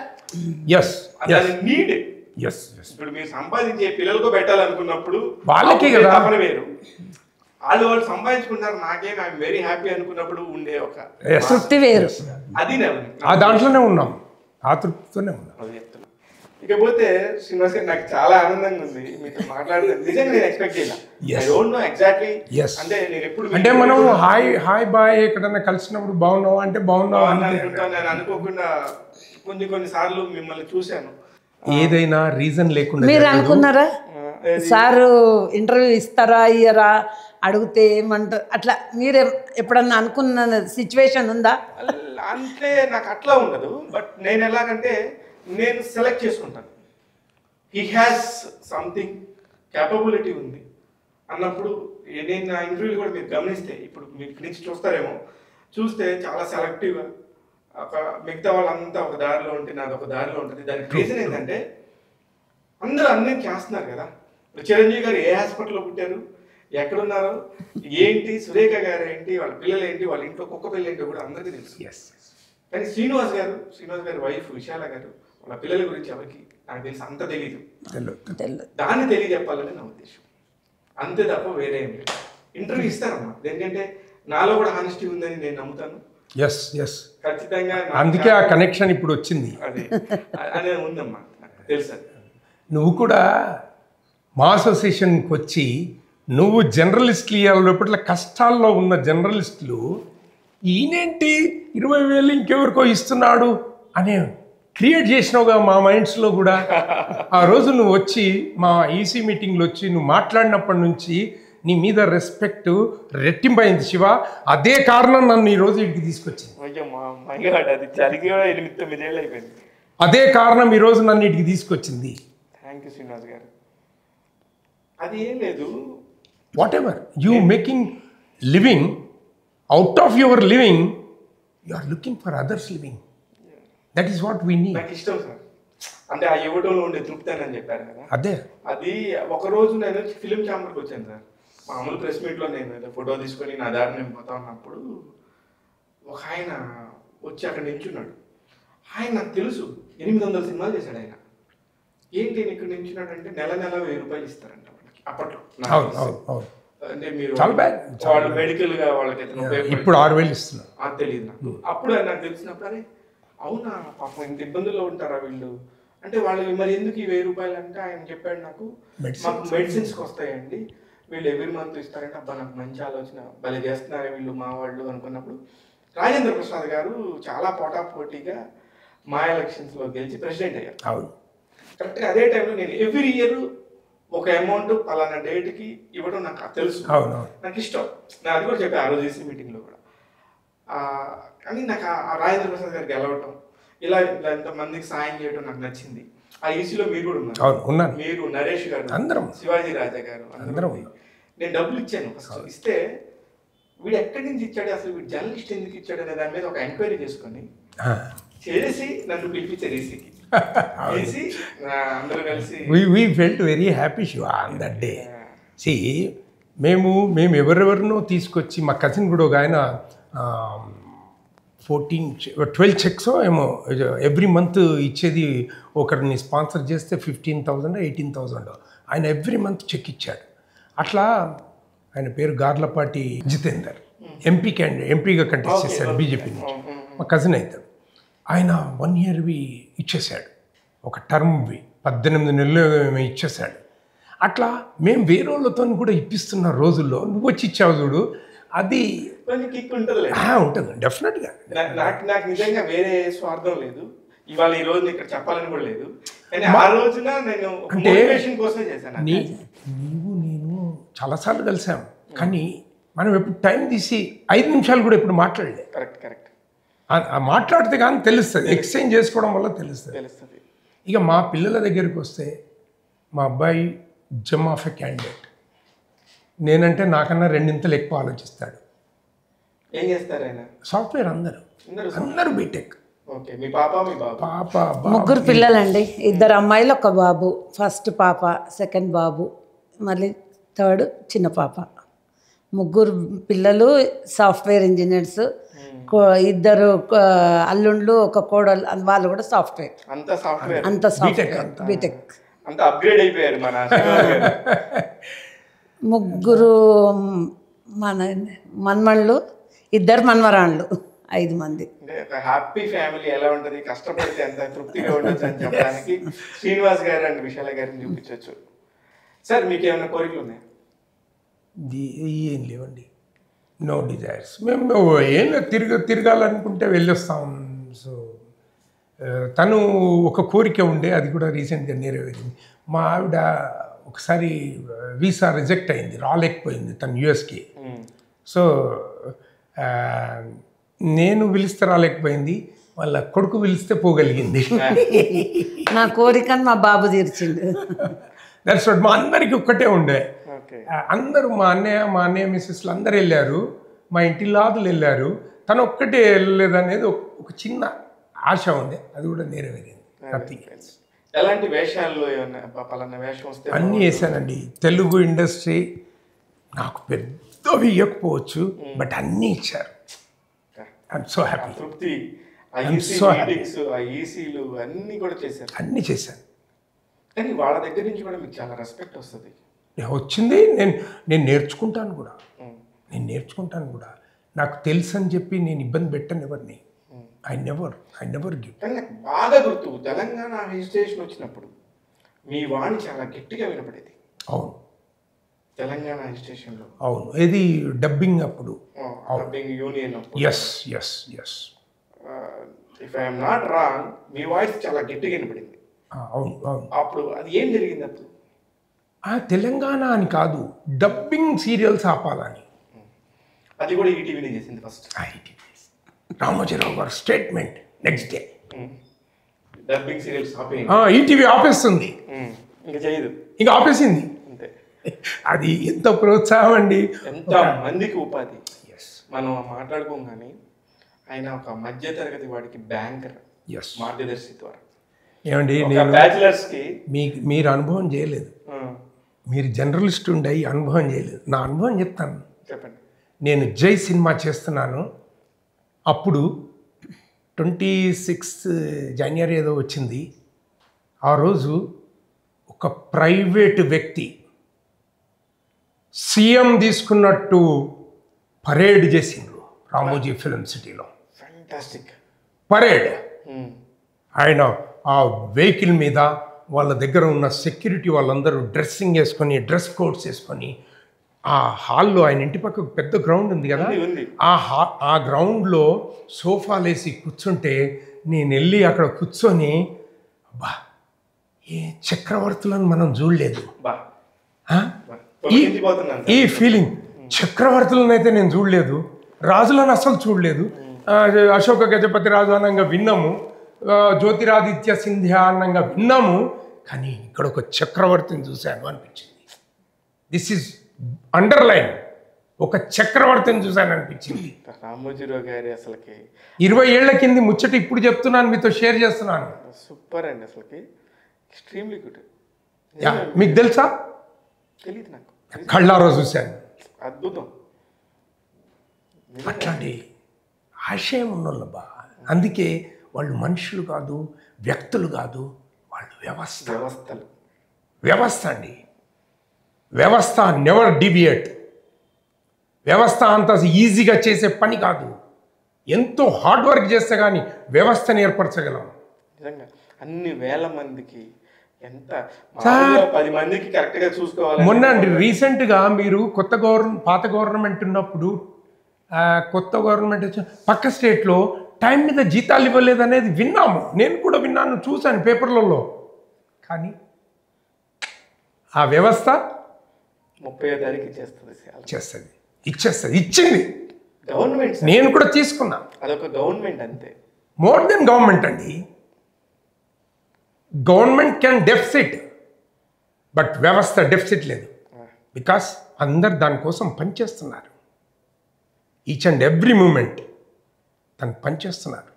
నీడ్. ఇప్పుడు మీరు సంపాదించే పిల్లలకు పెట్టాలనుకున్నప్పుడు వాళ్ళకి తపన వేరు, వాళ్ళు సంపాదించుకుంటారు, నాకేం ఐఎమ్ వెరీ హ్యాపీ అనుకున్నప్పుడు ఉండే ఒక తృప్తి వేరు. అది ఆ దాంట్లోనే ఉన్నాం, ఆ తృప్తితోనే ఉన్నాం. ఇకపోతే శ్రీనివాస్ గారు, నాకు చాలా ఆనందంగా ఉంది మీతో మాట్లాడితే. నిజంగా నేను ఎక్స్పెక్ట్ చేయలేదు. I don't know exactly. అంటే నేను ఎప్పుడు అంటే మనం హాయ్ బాయ్ ఎక్కడన్నా కలిసినప్పుడు బాగున్నావా అంటే బాగున్నావా అని అనుకుంటాను. నేను అనుకోకుండా కొన్ని సార్లు మిమ్మల్ని చూశాను. ఏదైనా రీజన్ లేకుండా మీరు అనుకున్నారా సారు ఇంటర్వ్యూ ఇస్తారా ఇయ్యరా అడిగితే ఏమంటారు, అట్లా మీరే ఎప్పుడన్నా అనుకున్న సిచ్యువేషన్ ఉందా? అంటే నాకు అట్లా ఉండదు, బట్ నేను ఎలాగంటే నేను సెలెక్ట్ చేసుకుంటాను. హీ హ్యాస్ సంథింగ్ క్యాపబిలిటీ ఉంది అన్నప్పుడు. నేను నా ఇంటర్వ్యూలు కూడా మీరు గమనిస్తే, ఇప్పుడు మీరు ఇక్కడి నుంచి చూస్తారేమో, చూస్తే చాలా సెలెక్టివ్గా, ఒక మిగతా వాళ్ళంతా ఒక దారిలో ఉంటే నాది ఒక దారిలో ఉంటుంది. దానికి రీజన్ ఏంటంటే అందరూ అన్నీ చేస్తున్నారు కదా. చిరంజీవి గారు ఏ హాస్పిటల్లో పుట్టారు, ఎక్కడున్నారు, ఏంటి, సురేఖ గారు ఏంటి, వాళ్ళ పిల్లలు ఏంటి, వాళ్ళ ఇంట్లో కుక్క పిల్లలు ఏంటో కూడా అందరికీ తెలుసు. కానీ శ్రీనివాస్ గారి వైఫ్ విశాల గారు, వాళ్ళ పిల్లల గురించి ఎవరికి నాకు తెలిసి అంత తెలీదు. దాన్ని తెలియజెప్పాలని నా ఉద్దేశం, అంతే తప్ప వేరే ఏం లేదు. ఇంటర్వ్యూ ఇస్తారమ్మా, ఎందుకంటే నాలో కూడా హానెస్టీ ఉందని నేను నమ్ముతాను. ఎస్ ఎస్, ఖచ్చితంగా అందుకే ఆ కనెక్షన్ ఇప్పుడు వచ్చింది. అది అనేది ఉందమ్మా, నాకు తెలుసు. నువ్వు కూడా మా అసోసియేషన్కి వచ్చి నువ్వు జర్నలిస్టులు లోపల కష్టాల్లో ఉన్న జర్నలిస్టులు ఈయనేంటి 20,000 ఇంకెవరికో ఇస్తున్నాడు అనే క్రియేట్ చేసినావుగా మా మైండ్స్లో కూడా. ఆ రోజు నువ్వు వచ్చి మా ఈసీ మీటింగ్లో వచ్చి నువ్వు మాట్లాడినప్పటి నుంచి నీ మీద రెస్పెక్ట్ రెట్టింపైంది శివ. అదే కారణం నన్ను ఈరోజు ఇక్కడికి తీసుకొచ్చింది. అది జరిగి 8-9 ఏళ్ళు అయిపోయింది. అదే కారణం ఈరోజు నన్ను ఇక్కడికి తీసుకొచ్చింది. థ్యాంక్ యూ శ్రీనివాస్ గారు. అది ఏం లేదు, whatever you making living, out of your living you are looking for others living. That is what we need. నాకు ఇష్టం సార్, అంటే ఆ ఇవ్వడంలో ఉండే తృప్తి అని చెప్పారు కదా, అదే. అది ఒకరోజు నేను ఫిలిం ఛాంబర్కి వచ్చాను సార్. మామూలు ప్రెస్ మీట్లో నేను ఫోటో తీసుకొని నా దారి నేను పోతా ఉన్నప్పుడు ఒక ఆయన వచ్చి అక్కడ నించున్నాడు. ఆయన నాకు తెలుసు, 800 సినిమాలు చేశాడు ఆయన. ఏంటి ఇక్కడ నించున్నాడు అంటే నెల 1,000 రూపాయలు ఇస్తారంట వాళ్ళకి అప్పట్లో. అంటే మీరు వాళ్ళు మెడికల్ గా వాళ్ళకి ఇప్పుడు 6,000 ఇస్తున్నారు, అది తెలియదు నాకు. అప్పుడు నాకు తెలిసినప్పుడు అరే అవునా పాపం ఇంత ఇబ్బందుల్లో ఉంటారా వీళ్ళు అంటే, వాళ్ళు మరి ఎందుకు ఈ 1,000 రూపాయలు అంటే ఆయన చెప్పాడు నాకు, మాకు మెడిసిన్స్కి వస్తాయండి, వీళ్ళు ఎవ్రీ మంత్ ఇస్తారంటే. అబ్బా నాకు మంచి ఆలోచన, భలే చేస్తున్నారు వీళ్ళు మా వాళ్ళు అనుకున్నప్పుడు రాజేంద్ర ప్రసాద్ గారు చాలా పోటాపోటీగా మా ఎలక్షన్స్లో గెలిచి ప్రెసిడెంట్ అయ్యారు. కరెక్ట్గా అదే టైంలో నేను ఎవ్రీ ఇయర్ ఒక అమౌంట్ పలానా డేట్కి ఇవ్వడం నాకు తెలుసు, నాకు ఇష్టం. నేను అది కూడా చెప్పాను ఆ రోజు ఈసీ మీటింగ్లో కూడా. కానీ నాకు ఆ రాజేంద్ర ప్రసాద్ గారికి గెలవటం, ఇలా ఎంతమందికి సాయం చేయడం నాకు నచ్చింది. ఆ ఈసీలో మీరు కూడా ఉన్నారు, మీరు నరేష్ గారు, అందరం, శివాజీ రాజా గారు, అందరం. నేను డబ్బులు ఇచ్చాను ఫస్ట్. ఇస్తే వీడు ఎక్కడి నుంచి ఇచ్చాడు, అసలు వీడు జర్నలిస్ట్ ఎందుకు ఇచ్చాడు అనే దాని మీద ఒక ఎంక్వైరీ చేసుకొని చేసి నన్ను పిలిపించారు ఈసీకి. అందరూ కలిసి we felt very happy Shiva on that day. See, మేము ఎవరెవరినో తీసుకొచ్చి, మా కజిన్ కూడా ఒక ఆయన 12 చెక్స్ ఏమో ఎవ్రీ మంత్ ఇచ్చేది. ఒకరిని స్పాన్సర్ చేస్తే 15,000 18,000 ఆయన ఎవ్రీ మంత్ చెక్ ఇచ్చాడు. అట్లా ఆయన పేరు గార్లపాటి జితేందర్, ఎంపీగా కంటెస్ట్ చేశాడు బీజేపీ నుంచి. మా కజిన్ అవుతాడు ఆయన. 1 ఇయర్వి ఇచ్చేసాడు, ఒక టర్మ్వి 18 నెలలు ఇచ్చేసాడు. అట్లా మేము వేరే వాళ్ళతో కూడా ఇప్పిస్తున్న రోజుల్లో నువ్వు వచ్చి ఇచ్చావు చూడు, అది ఉంటుంది డెఫినెట్గా. నాకు నిజంగా వేరే స్వార్థం లేదు, ఇవాళ ఈ రోజు ఇక్కడ చెప్పాలని కూడా లేదు. ఆ రోజున నేను మోటివేషన్ కోసమే చేశాను. నీవు నేను చాలాసార్లు కలిసాము, కానీ మనం ఎప్పుడు టైం తీసి 5 నిమిషాలు కూడా ఎప్పుడు మాట్లాడలే. కరెక్ట్. మాట్లాడితే కానీ తెలుస్తుంది, ఎక్స్చేంజ్ చేసుకోవడం వల్ల తెలుస్తుంది. ఇక మా పిల్లల దగ్గరికి వస్తే, మా అబ్బాయి జమ్ ఆఫ్ ఎ క్యాండిడేట్. నేనంటే నాకన్నా 2 ఇంతలు ఎక్కువ ఆలోచిస్తాడు. ఏం చేస్తారు ఆయన? సాఫ్ట్వేర్. అందరూ బీటెక్. పాప 3 పిల్లలండి, 2 అమ్మాయిలు 1 బాబు. ఫస్ట్ పాప, సెకండ్ బాబు, మళ్ళీ థర్డ్ చిన్న పాప. 3 పిల్లలు సాఫ్ట్వేర్ ఇంజనీర్స్. 2 అల్లుండ్లు, 1 కోడలు, వాళ్ళు కూడా సాఫ్ట్వేర్. అంతా సాఫ్ట్వేర్ బీటెక్. అంతా అప్గ్రేడ్ అయిపోయారు. మన 3 మన్మళ్ళు, 2 మన్మరాళ్ళు, 5 మంది. హ్యాపీ ఫ్యామిలీ ఎలా ఉంటుంది, కష్టపడితే ఎంత తృప్తిగా ఉండొచ్చు అని చెప్పడానికి శ్రీనివాస్ గారు అండ్ విశాల గారిని చూపించవచ్చు. సార్ మీకు ఏమైనా కోరికలు ఉన్నాయా? ఏం లేవండి, నో డిజైర్స్. మేము ఏం తిరగాలనుకుంటే వెళ్ళొస్తాం. సో తను ఒక కోరిక ఉండే, అది కూడా రీసెంట్గా నెరవేరింది. మా ఆవిడ ఒకసారి వీసా రిజెక్ట్ అయింది, రాలేకపోయింది తను యుఎస్కి. సో నేను పిలిస్తే రాలేకపోయింది, వాళ్ళ కొడుకు పిలిస్తే పోగలిగింది. నా కోరికను మా బాబు తీర్చిండు. That's what. మా అందరికీ ఒక్కటే ఉండే. అందరూ మా అన్నయ్య మిస్సెస్లు అందరు వెళ్ళారు, మా ఇంటిల్లాదులు వెళ్ళారు, తను ఒక్కటే వెళ్ళలేదు అనేది ఒక చిన్న ఆశ ఉంది, అది కూడా నెరవేరింది. ఎలాంటి వేషాల్లో పలానా వేషం వస్తే? అన్నీ వేసానండి. తెలుగు ఇండస్ట్రీ నాకు పెద్దవి ఇవ్వకపోవచ్చు, బట్ అన్నీ ఇచ్చారు. I'm so happy. తృప్తి. ఈసీలు అన్నీ కూడా చేశారు. అన్నీ చేశాను. కానీ వాళ్ళ దగ్గర నుంచి కూడా మీకు చాలా రెస్పెక్ట్ వస్తుంది. వచ్చింది. నేను నేర్చుకుంటాను కూడా. నాకు తెలుసు అని చెప్పి నేను ఇబ్బంది పెట్టను ఎవరిని. I never give. కానీ నాకు బాగా గుర్తు, తెలంగాణ రిజిస్ట్రేషన్ వచ్చినప్పుడు మీ వాణి చాలా గట్టిగా వినపడేది. అవును, తెలంగాణ రిజిస్ట్రేషన్లో. అవును, ఇది డబ్బింగ్ అప్పుడు. డబ్బింగ్ యూనియన్ అప్పుడు. Yes yes yes. If I'm not wrong, మీ వాయిస్ చాలా గట్టిగా వినపడింది. అవును అవును. అప్పుడు అది ఏం జరిగింది అప్పుడు? తెలంగాణ అని కాదు, డబ్బింగ్ సీరియల్స్ ఆపాలని. అది కూడా ఈటీవీనే చేసింది ఫస్ట్. రామోజీరావు గారు statement next day, dubbing serials ఆపే, ఈటీవీ ఆపేస్తుంది, ఇంకా చేయదు, ఇంకా ఆపేసింది. అంతే. అది ఎంత ప్రోత్సాహం అండి, ఎంత మందికి ఉపాధి. మనం మాట్లాడుకోగానే ఆయన ఒక మధ్య తరగతి వాడికి బ్యాంకర్ మార్గదర్శి ద్వారా. ఏమండి, బ్యాచిలర్స్కి మీరు అనుభవం చేయలేదు, మీరు జర్నలిస్ట్ ఉండి అనుభవం చేయలేదు. నా అనుభవం చెప్తాను. చెప్పండి. నేను జై సినిమా చేస్తున్నాను, అప్పుడు 26 జనవరి ఏదో వచ్చింది. ఆ రోజు ఒక ప్రైవేటు వ్యక్తి సీఎం తీసుకున్నట్టు పరేడ్ చేసిండ్రు రామోజీ ఫిల్మ్ సిటీలో. Fantastic parade. ఆయన ఆ వెహికల్ మీద వాళ్ళ దగ్గర ఉన్న సెక్యూరిటీ వాళ్ళందరూ డ్రెస్సింగ్ వేసుకొని, డ్రెస్ కోడ్స్ వేసుకొని, ఆ హాల్లో, ఆయన ఇంటి పక్కకు పెద్ద గ్రౌండ్ ఉంది కదా, ఆ గ్రౌండ్లో సోఫాలు వేసి కూర్చుంటే నేను వెళ్ళి అక్కడ కూర్చొని, అబ్బా ఏ చక్రవర్తులను మనం చూడలేదు, ఈ ఫీలింగ్. చక్రవర్తులను అయితే నేను చూడలేదు, రాజులను అసలు చూడలేదు. అశోక గజపతి రాజు అనంగా విన్నాము, జ్యోతిరాదిత్య సింధ్యా అన్నంగా విన్నాము, కానీ ఇక్కడ ఒక చక్రవర్తిని చూశాను అనిపించింది. దిస్ ఈజ్ అండర్లైన్, ఒక చక్రవర్తిని చూశాను అనిపించింది. రామోజీరావు గారి అసలుకి 20 ఏళ్ల కింది ముచ్చట ఇప్పుడు చెప్తున్నాను, మీతో షేర్ చేస్తున్నాను. సూపర్ అండి, అసలుకి ఎక్స్ట్రీమ్లీ గుడ్. మీకు తెలుసా? తెలియదు నాకు, కళ్ళారో చూశాను. అద్భుతం. అట్లాంటి ఆశయం ఉన్నోళ్ళబ్బా. అందుకే వాళ్ళు మనుషులు కాదు, వ్యక్తులు కాదు, వాళ్ళు వ్యవస్థ అండి. వ్యవస్థ నెవర్ డివియేట్. వ్యవస్థ అంత ఈజీగా చేసే పని కాదు, ఎంతో హార్డ్ వర్క్ చేస్తే కానీ వ్యవస్థను ఏర్పరచగలం. నిజంగా అన్ని వేల మందికి ఎంత 10 మందికి కరెక్ట్గా చూసుకోవాలి. మొన్న అండి రీసెంట్గా మీరు పాత గవర్నమెంట్ ఉన్నప్పుడు, కొత్త గవర్నమెంట్ వచ్చి పక్క స్టేట్లో టైం మీద జీతాలు ఇవ్వలేదు అనేది విన్నాము. నేను కూడా విన్నాను, చూశాను పేపర్లలో. కానీ ఆ వ్యవస్థ 30వ తారీఖు ఇచ్చింది గవర్నమెంట్. నేను కూడా తీసుకున్నా. అదొక గవర్నమెంట్ అంతే, మోర్ దెన్ గవర్నమెంట్ అండి. గవర్నమెంట్ క్యాన్ డెఫిసిట్, బట్ వ్యవస్థ డెఫిసిట్ లేదు. బికాస్ అందరు దానికోసం పనిచేస్తున్నారు. ఈచ్ అండ్ ఎవ్రీ మూమెంట్ తను పనిచేస్తున్నారు.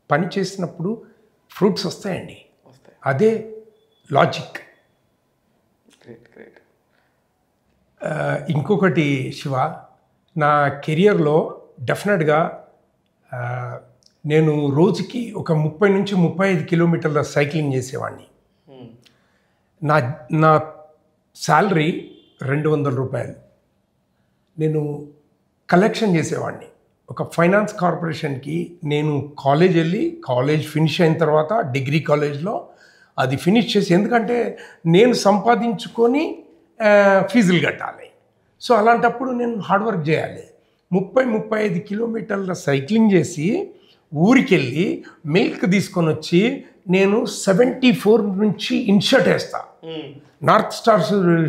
పని చేసినప్పుడు ఫ్రూట్స్ వస్తాయండి, అదే లాజిక్. ఇంకొకటి శివ, నా కెరియర్లో డెఫినెట్గా నేను రోజుకి ఒక 30 నుంచి 35 కిలోమీటర్ల సైక్లింగ్ చేసేవాడిని. నా శాలరీ 200 రూపాయలు. నేను కలెక్షన్ చేసేవాడిని ఒక ఫైనాన్స్ కార్పొరేషన్కి. నేను కాలేజ్ ఫినిష్ అయిన తర్వాత డిగ్రీ కాలేజ్లో అది ఫినిష్ చేసి, ఎందుకంటే నేను సంపాదించుకొని ఫీజులు కట్టాలి. సో అలాంటప్పుడు నేను హార్డ్ వర్క్ చేయాలి. 30-35 కిలోమీటర్ల సైక్లింగ్ చేసి ఊరికి వెళ్ళి మిల్క్ తీసుకొని వచ్చి నేను 74 నుంచి ఇన్షర్ట్ వేస్తా. నార్త్ స్టార్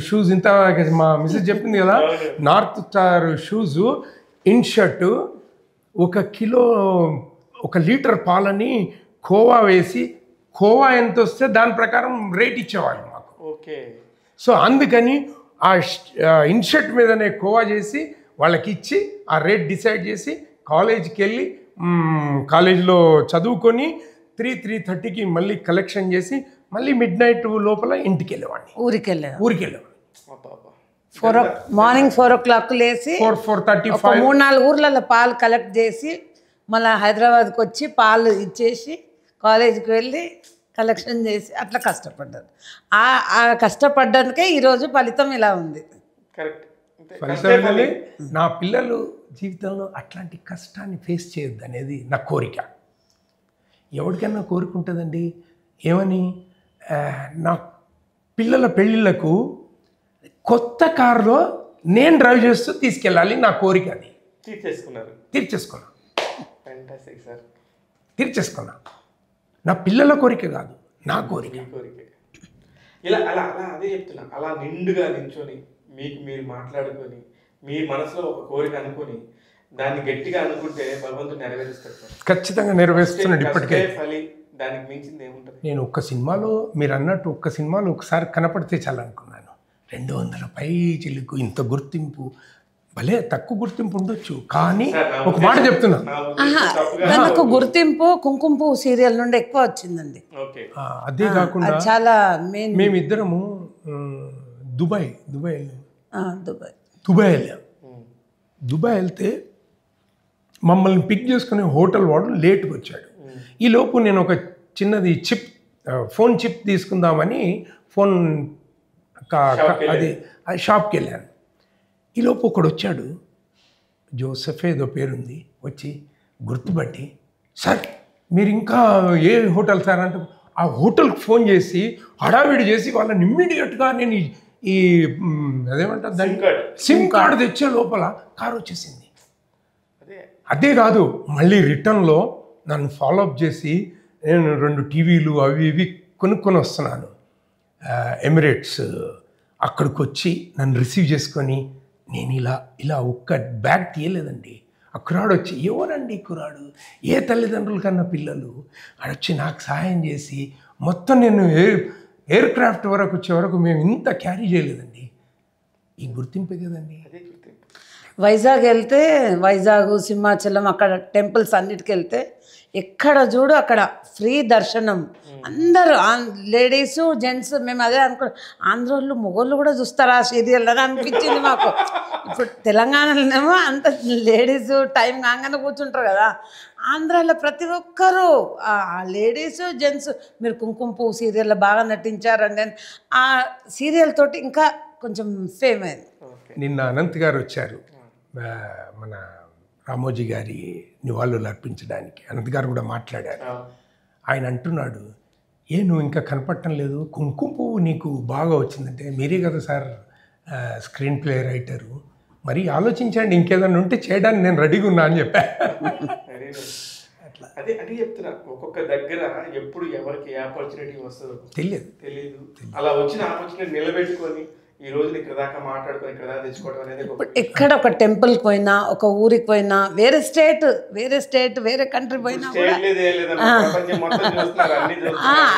షూస్, ఇంత మా మిస్సెస్ చెప్పింది కదా, north star shoes in shirt, 1 litre పాలని కోవా వేసి, కోవా ఎంత వస్తే దాని ప్రకారం రేట్ ఇచ్చేవాళ్ళు మాకు. ఓకే. సో అందుకని ఆ ఇన్షర్ట్ మీదనే కోవా చేసి వాళ్ళకి ఇచ్చి ఆ రేట్ డిసైడ్ చేసి కాలేజీకి వెళ్ళి కాలేజీలో చదువుకొని 3-3:30కి మళ్ళీ కలెక్షన్ చేసి మళ్ళీ మిడ్నైట్ లోపల ఇంటికి వెళ్ళేవాడిని. ఊరికి వెళ్ళేవాడిని. మార్నింగ్ 4 o'clock లేసి 4:35 3-4 ఊర్లలో పాలు కలెక్ట్ చేసి మళ్ళీ హైదరాబాద్కి వచ్చి పాలు ఇచ్చేసి కాలేజీకి వెళ్ళి కలెక్షన్ చేసి అట్లా కష్టపడ్డారు. ఆ కష్టపడ్డానికే ఈరోజు ఫలితం ఇలా ఉంది. కరెక్ట్. ఫలితమే నా పిల్లలు జీవితంలో అట్లాంటి కష్టాన్ని ఫేస్ చేయొద్దు అనేది నా కోరిక. ఎవరికైనా కోరిక ఉంటుందండి, ఏమని నా పిల్లల పెళ్ళిళ్ళకు కొత్త కారులో నేను డ్రైవ్ చేస్తూ తీసుకెళ్ళాలి, నా కోరిక అది. తీర్చేసుకున్నా. నా పిల్లల కోరిక కాదు, నా కోరిక. ఇలా అలా అలా అదే చెప్తున్నా, అలా నిండుగా నించొని మీకు మీరు మాట్లాడుకొని మీ మనసులో ఒక కోరిక అనుకొని దాన్ని గట్టిగా అనుకుంటే భగవంతుడు నెరవేరుస్తాడు సార్. ఖచ్చితంగా నెరవేరుస్తున్నాడు ఇప్పటికే. దానికి మించింది ఏముంటుంది? నేను ఒక్క సినిమాలో మీరు అన్నట్టు ఒక్క సినిమాలో ఒకసారి కనపడితే చాలా అనుకున్నాను. 200 పై చిలుకు, ఇంత గుర్తింపు, భలే తక్కువ గుర్తింపు ఉండొచ్చు, కానీ ఒక మాట చెప్తున్నా, నాకు గుర్తింపు కుంకుమ పువ్వు సీరియల్ నుండి ఎక్కువ వచ్చిందండి. అదే కాకుండా చాలా మేమిద్దరము దుబాయ్ వెళ్ళాం. దుబాయ్ వెళ్తే మమ్మల్ని పిక్ చేసుకునే హోటల్ వాడు లేట్గా వచ్చాడు. ఈ లోపు నేను ఒక చిన్నది ఫోన్ చిప్ తీసుకుందామని ఫోన్ అది షాప్కి వెళ్ళాను. ఈ లోపు ఒకడు వచ్చాడు, జోసెఫ్ ఏదో పేరుంది, వచ్చి గుర్తుపట్టి, సార్ మీరు ఇంకా ఏ హోటల్ సార్ అంటే ఆ హోటల్కి ఫోన్ చేసి హడావిడి చేసి వాళ్ళని ఇమ్మీడియట్గా నేను ఈ అదేమంటారు దాన్ని సిమ్ కార్డు తెచ్చే లోపల కారు వచ్చేసింది. అదే కాదు, మళ్ళీ రిటర్న్లో నన్ను ఫాలోఅప్ చేసి నేను 2 టీవీలు అవి ఇవి కొనుక్కొని వస్తున్నాను ఎమిరేట్స్. అక్కడికి వచ్చి నన్ను రిసీవ్ చేసుకొని, నేను ఇలా ఒక్క బ్యాగ్ తీయలేదండి. ఆ కురాడు వచ్చి, ఎవరండి కురాడు, ఏ తల్లిదండ్రుల కన్నా పిల్లలు, ఆడొచ్చి నాకు సహాయం చేసి మొత్తం నేను ఎయిర్ క్రాఫ్ట్ వరకు వచ్చే వరకు మేము ఇంత క్యారీ చేయలేదండి. ఈ గుర్తింపే కదండి. వైజాగ్ వెళ్తే, వైజాగ్, సింహాచలం, అక్కడ టెంపుల్స్ అన్నిటికి వెళ్తే ఎక్కడ చూడు అక్కడ ఫ్రీ దర్శనం. అందరూ లేడీస్ జెంట్స్, మేము అదే అనుకో, ఆంధ్రోళ్ళు మొగోళ్ళు కూడా చూస్తారు ఆ సీరియల్ అని అనిపించింది మాకు. ఇప్పుడు తెలంగాణలోనేమో అంత లేడీస్ టైం కాగానే కూర్చుంటారు కదా, ఆంధ్రాలో ప్రతి ఒక్కరూ ఆ లేడీస్ జెంట్స్ మీరు కుంకుమ పువ్వు సీరియల్లో బాగా నటించారండి అని ఆ సీరియల్ తోటి ఇంకా కొంచెం ఫేమ్ అయింది. నిన్న అనంత్ గారు వచ్చారు మన రామోజీ గారి నివాళులు అర్పించడానికి. అనంత్ గారు కూడా మాట్లాడారు. ఆయన అంటున్నాడు, నువ్వు ఇంకా కనపడటం లేదు, కుంకుమ పువ్వు నీకు బాగా వచ్చిందంటే మీరే కదా సార్ స్క్రీన్ ప్లే రైటరు, మరి ఆలోచించండి, ఇంకేదన్నా ఉంటే చేయడానికి నేను రెడీగా ఉన్నా అని చెప్పాను. అదే అదే చెప్తున్నా, ఒక్కొక్క దగ్గర ఎప్పుడు ఎవరికి ఏ ఆపర్చునిటీ వస్తుందో తెలియదు. అలా వచ్చిన ఆపర్చునిటీ నిలబెట్టుకొని ఈ రోజు ఇక్కడ దాకా మాట్లాడుకొని ఇక్కడ దాకా తెచ్చుకోవడం అనేది ఎక్కడ ఒక టెంపుల్కి పోయినా, ఒక ఊరికి పోయినా, వేరే స్టేట్ వేరే కంట్రీ పోయినా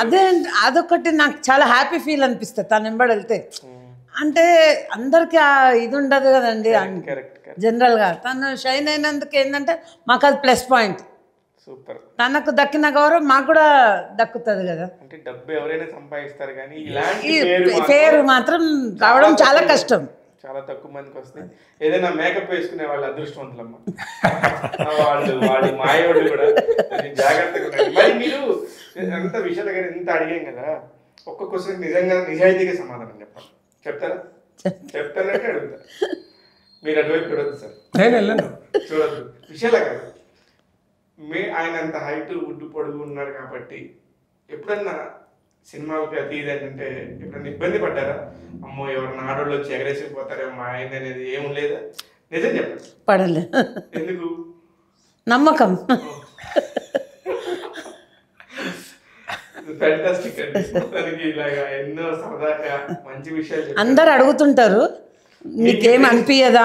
అదే అదొకటి నాకు చాలా హ్యాపీ ఫీల్ అనిపిస్తుంది. తను వెంబడి వెళ్తే అంటే అందరికీ ఇది ఉండదు కదండి. జనరల్గా తను షైన్ అయినందుకు ఏంటంటే మాకు అది ప్లస్ పాయింట్. సూపర్. తనకు దక్కిన గౌరవం మాకు కూడా దక్కుతుంది కదా. అంటే డబ్బు ఎవరైనా సంపాదిస్తారు కానీ ఇలాంటి పేరు మాత్రం రావడం చాలా కష్టం, చాలా తక్కువ మందికి వస్తుంది. ఏదైనా మేకప్ వేసుకునే వాళ్ళు అదృష్టవంతులమ్మ, వాళ్ళు మాయోళ్ళు కూడా జాగ్రత్తగా ఉన్నారు. మరి మీరు ఎంత విషయాలు కానీ ఎంత అడిగాం కదా, ఒక్క క్వశ్చన్ నిజంగా నిజాయితీగా సమాధానం చెప్తానంటే అడుగుతా. మీరు అటువైపు చూడద్దు సార్, చూడద్దు విషయాలే కాదు. ఆయన అంత హైట్ ఉడ్డు పొడుగు ఉన్నారు కాబట్టి ఎప్పుడన్నా సినిమాలకి అది ఇది అంటే ఎప్పుడన్నా ఇబ్బంది పడ్డారా? అమ్మో ఎవరన్నా ఆడోళ్ళు వచ్చి ఎగరేసిపోతారేమో మా ఆయన అనేది ఏం లేదా? నిజం చెప్పండి. పడలే. ఎందుకు? నమ్మకం. ఫ్యాంటాస్టిక్ అండి. ఇలాగా ఎన్నో సరదాగా మంచి విషయాలు అందరు అడుగుతుంటారు, నీకేం అనిపించదా?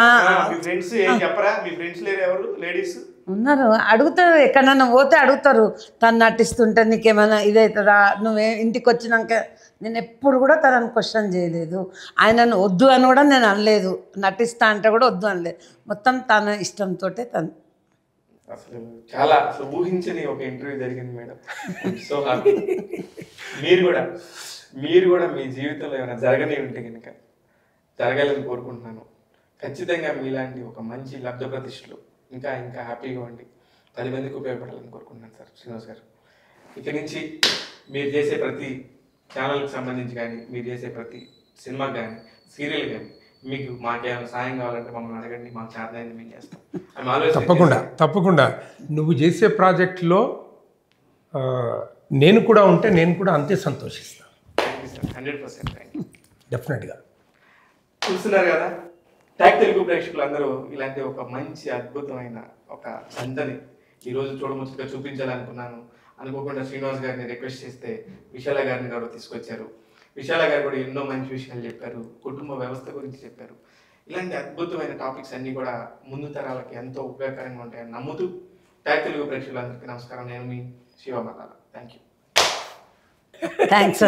మీ ఫ్రెండ్స్ ఏం చెప్పరా? మీ ఫ్రెండ్స్ లేరు ఎవరు లేడీస్? ఉన్నారు, అడుగుతారు. ఎక్కడన్నా పోతే అడుగుతారు, తను నటిస్తుంటే నీకేమైనా ఇదవుతుందా? నువ్వే ఇంటికి వచ్చినాక నేను ఎప్పుడు కూడా తనని క్వశ్చన్ చేయలేదు. ఆయనను వద్దు అని కూడా నేను అనలేదు, నటిస్తా అంటే కూడా వద్దు అనలేదు. మొత్తం తన ఇష్టంతో తను. అసలు చాలా అసలు ఊహించని ఒక ఇంటర్వ్యూ జరిగింది మేడం. So happy. మీరు కూడా మీ జీవితంలో ఏమైనా జరగనే ఉంటే కనుక జరగాలని కోరుకుంటున్నాను. ఖచ్చితంగా మీలాంటి ఒక మంచి లబ్ధ ప్రతిష్టలు ఇంకా ఇంకా హ్యాపీగా ఉండి 10 మందికి ఉపయోగపడాలని కోరుకుంటున్నాను సార్. శ్రీనివాస్ గారు, ఇక్కడి నుంచి మీరు చేసే ప్రతి ఛానల్కి సంబంధించి కానీ, మీరు చేసే ప్రతి సినిమాకి కానీ, సీరియల్ కానీ మీకు మాకేమైనా సాయం కావాలంటే మమ్మల్ని అడగండి, మాకు చేతనైంది మేము చేస్తాం. I'm always తప్పకుండా నువ్వు చేసే ప్రాజెక్ట్లో నేను కూడా ఉంటే నేను కూడా అంతే సంతోషిస్తాను. 100% థ్యాంక్ యూ. డెఫినెట్గా. చూస్తున్నారు కదా, ట్యాగ్ తెలుగు ప్రేక్షకులందరూ ఇలాంటి ఒక మంచి అద్భుతమైన ఒక సందని ఈరోజు చూడముచ్చటగా చూపించాలనుకున్నాను. అనుకోకుండా శ్రీనివాస్ గారిని రిక్వెస్ట్ చేస్తే విశాల గారిని కూడా తీసుకొచ్చారు. విశాల గారు కూడా ఎన్నో మంచి విషయాలు చెప్పారు, కుటుంబ వ్యవస్థ గురించి చెప్పారు. ఇలాంటి అద్భుతమైన టాపిక్స్ అన్నీ కూడా ముందు తరాలకి ఎంతో ఉపయోగకరంగా ఉంటాయని నమ్ముతూ ట్యాగ్ తెలుగు ప్రేక్షకులందరికీ నమస్కారం. నేను మీ శివమాల. Thank you. థ్యాంక్స్.